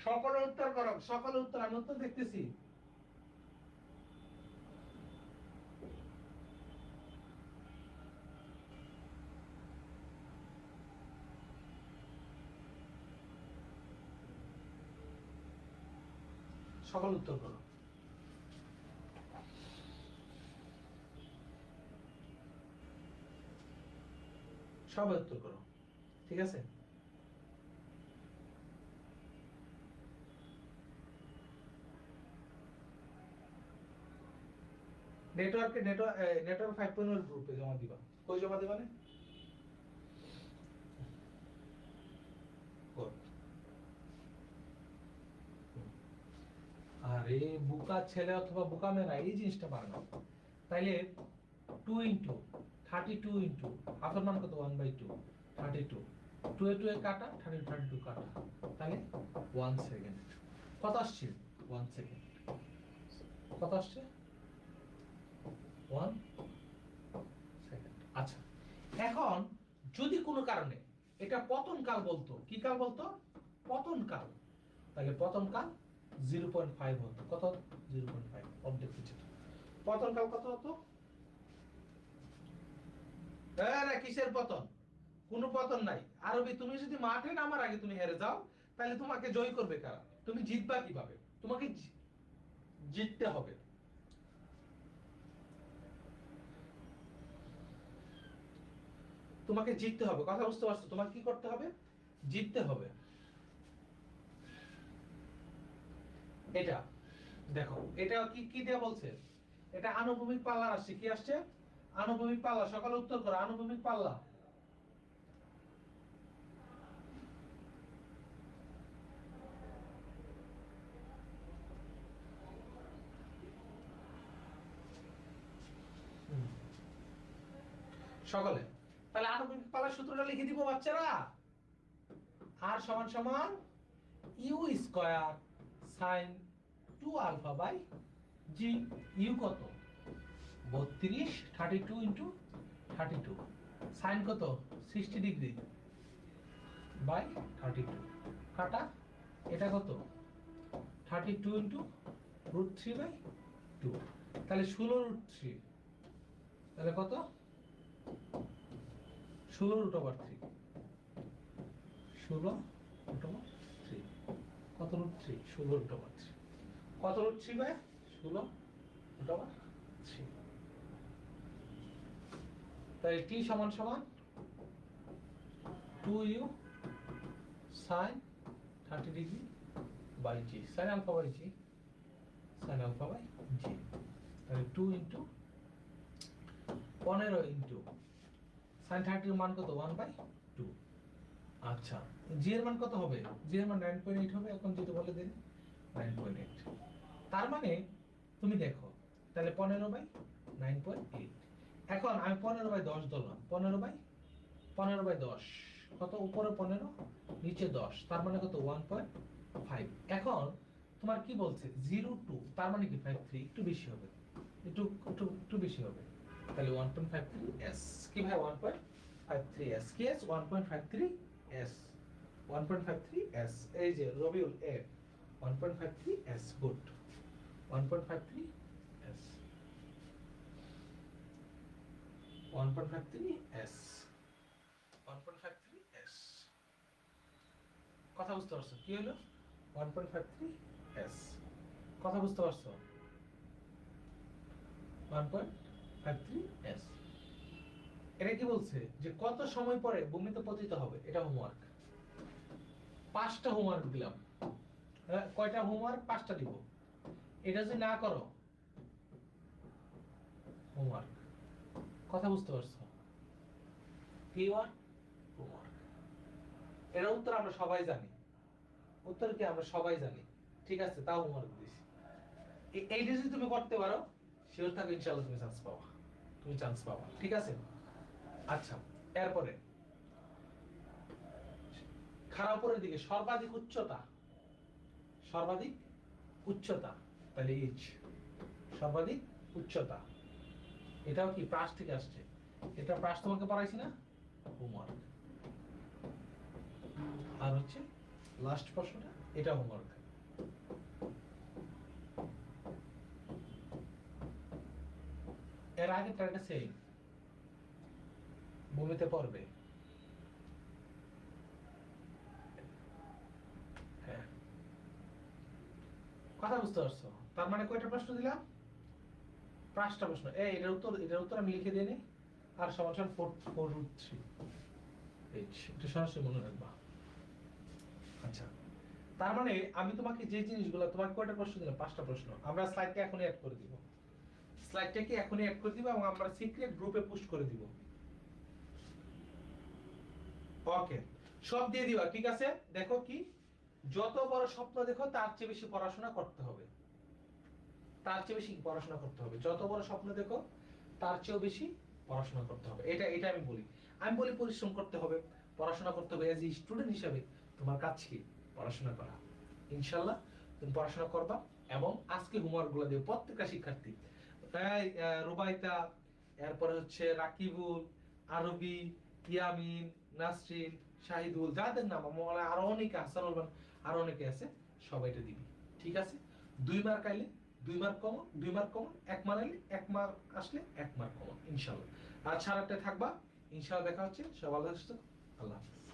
সকলের উত্তর করো, সকলের উত্তর। আমি উত্তর দেখতেছি। সকল উত্তর করো। সবাই উত্তর করো। ঠিক আছে, নেটওয়ার্ক 5.0 গ্রুপে জমা দিবা। কই জমা দিবা? মানে আরে বুকা ছেলে অথবা বুকা মেয়েরা এই জিনিসটা পারে না। তাইলে 2 ইনটু 32 ইনটু হাফের মান কত? 1/2 32। 2 এ 2 এ কাটা, 32 কাটা, তাহলে 1 সেকেন্ড। কত আসছে? 1 সেকেন্ড। কত আসছে? 1 সেকেন্ড। আচ্ছা, এখন যদি কোনো কারণে এটা পতন কাল বলতো, কি কাল বলতো? পতন কাল। তাহলে পতন কাল 0.5 হতো। কত? 0.5 অর্ধেক কিছু। পতন কাল কত হতো? কিসের পতন? কোনো পতন নাই। আরবি তুমি যদি মাঠে নামার আগে তুমি হেরে যাও, তাহলে তোমাকে জয় করবে কারা? তুমি জিতবা কিভাবে? তোমাকে জিততে হবে। তোমাকে জিততে হবে, কথা বুঝতে পারছো? তোমাকে কি করতে হবে? জিততে হবে। এটা দেখো, এটা কি কি দিয়ে বলছে? এটা আনুভূমিক পাল্লা আসছে। কি আসছে? আনুভূমিক পাল্লা। সকালে উত্তর করো, আনুভূমিক পাল্লা। সকলে তাহলে আনুভূমিক পাল্লার সূত্রটা লিখে দিব বাচ্চারা। আর সমান সমান U square sine 2 alpha by G. U কত? 32, 32 ইন্টু 32। সাইন কত? 60 ডিগ্রি বাই 32 কাটা। এটা কত? 32 ইন্টু √3 বাই 2। তাহলে 16√3। তাহলে কত? 16√3। 16√3 কত? √3। 16√3 কত? √3 বাই 16√3। তাহলে টি সমান সমান 2u sin 30 degree by g. sin alpha by g, sin alpha by g. তাহলে 2 ইন্টু 15 ইন্টু sin 30 এর মান কত? 1/2। আচ্ছা, জি এর মান কত হবে? জি এর মান 9.8 হবে। এখন যেটা বলে দিন 9.8। তার মানে তুমি দেখো, তাহলে 15/9.8। এখন আমি 15/10 ধরলাম। 15/10 কত? উপরে 15, নিচে 10, তার মানে কত? 1.5। এখন তোমার কি বলছে? 0 2, তার মানে কি 53, একটু বেশি হবে। একটু একটু একটু বেশি হবে। তাহলে 1.53 s। কি ভাই? 1.53 s। কি s? 1.53 s। 1.53 s। এই যে রবিউল এ 1.53 s। Good. 1.53 s। 1.53 s। 1.53 s। কথা বুঝতে পারছো? কি হলো? 1.53 s। কথা বুঝতে পারছো? 1.53 s। এটা কি বলছে? যে কত সময় পরে ভূমিতে পতিত হবে। এটা হোমওয়ার্ক। 5টা হোমওয়ার্ক দিলাম। কয়টা হোমওয়ার্ক? 5টা দিব। এটা যদি না করো, হোমওয়ার্ক। কথা বুঝতে পারছো? কি ওয়ার্ক? হোমওয়ার্ক। এর উত্তর আমরা সবাই জানি। উত্তর কি? আমরা সবাই জানি। ঠিক আছে, তাও হোমওয়ার্ক দিছি। এইটা যদি তুমি করতে পারো, শিওর থাকো ইনশাআল্লাহ তুমি চান্স পাবা। তুমি চান্স পাবা। ঠিক আছে? আচ্ছা, এরপরে খাড়া উপরের দিকে সর্বাধিক উচ্চতা। সর্বাধিক উচ্চতা। তাহলে এইচ সর্বাধিক উচ্চতা। এটাও কি প্রাস থেকে আসছে? এটা প্রাস তোমাকে পড়াইছি না? হোমওয়ার্ক। আর হচ্ছে লাস্ট প্রশ্নটা, এটা হোমওয়ার্ক। এর আগে একটা সেম ভূমিতে পড়বে। হ্যাঁ, কথা বুঝতে পারছো? তার মানে কয়টা প্রশ্ন দিলাম? 5টা প্রশ্ন। এটার উত্তর আমি লিখে দিয়ে নিই। আর সমান সমান 4√3 এইচ। এটা সরাসরি মনে রাখবা। আচ্ছা, তার মানে আমি তোমাকে যে জিনিসগুলো, তোমাকে কয়টা প্রশ্ন দিলাম? 5টা প্রশ্ন। আমরা স্লাইডটা এখনই অ্যাড করে দিব। স্লাইডটাকে এখনই অ্যাড করে দিব এবং আমরা সিক্রেট গ্রুপে পুশ করে দিব। ওকে, সব দিয়ে দিবা। ঠিক আছে? দেখো কি, যত বড় স্বপ্ন দেখো তার চেয়ে বেশি পড়াশোনা করতে হবে। তার চেয়ে বেশি পড়াশোনা করতে হবে। যত বড় স্বপ্ন দেখো তার চেয়েও বেশি পড়াশোনা করতে হবে। এটা এটা আমি বলি। আমি বলি পরিশ্রম করতে হবে, পড়াশোনা করতে হবে। এজ এ স্টুডেন্ট হিসেবে তোমার কাজ কি? পড়াশোনা করা। ইনশাআল্লাহ তুমি পড়াশোনা করবা। এবং আজকে হোমওয়ার্ক গুলো দিও প্রত্যেকটা শিক্ষার্থী। রুবাইতা, এরপরে হচ্ছে রাকিবুল, আরবি, ইয়ামিন, নাসরিন, শাহিদুল, যাদের নাম মনে আরো অনেকে, হাসানুল বান, আরো অনেকে আছে, সবাইটা দিবি। ঠিক আছে? 2 মার্ক আইলে 2 mark common, 2 mark common, 1 mark আইলে 1 মার্ক আসলে 1 মার্ক কমন ইনশাআল্লাহ। আর সারাটা থাকবা ইনশাআল্লাহ। দেখা হচ্ছে, সবাই ভালো থাকো। আল্লাহ হাফেজ।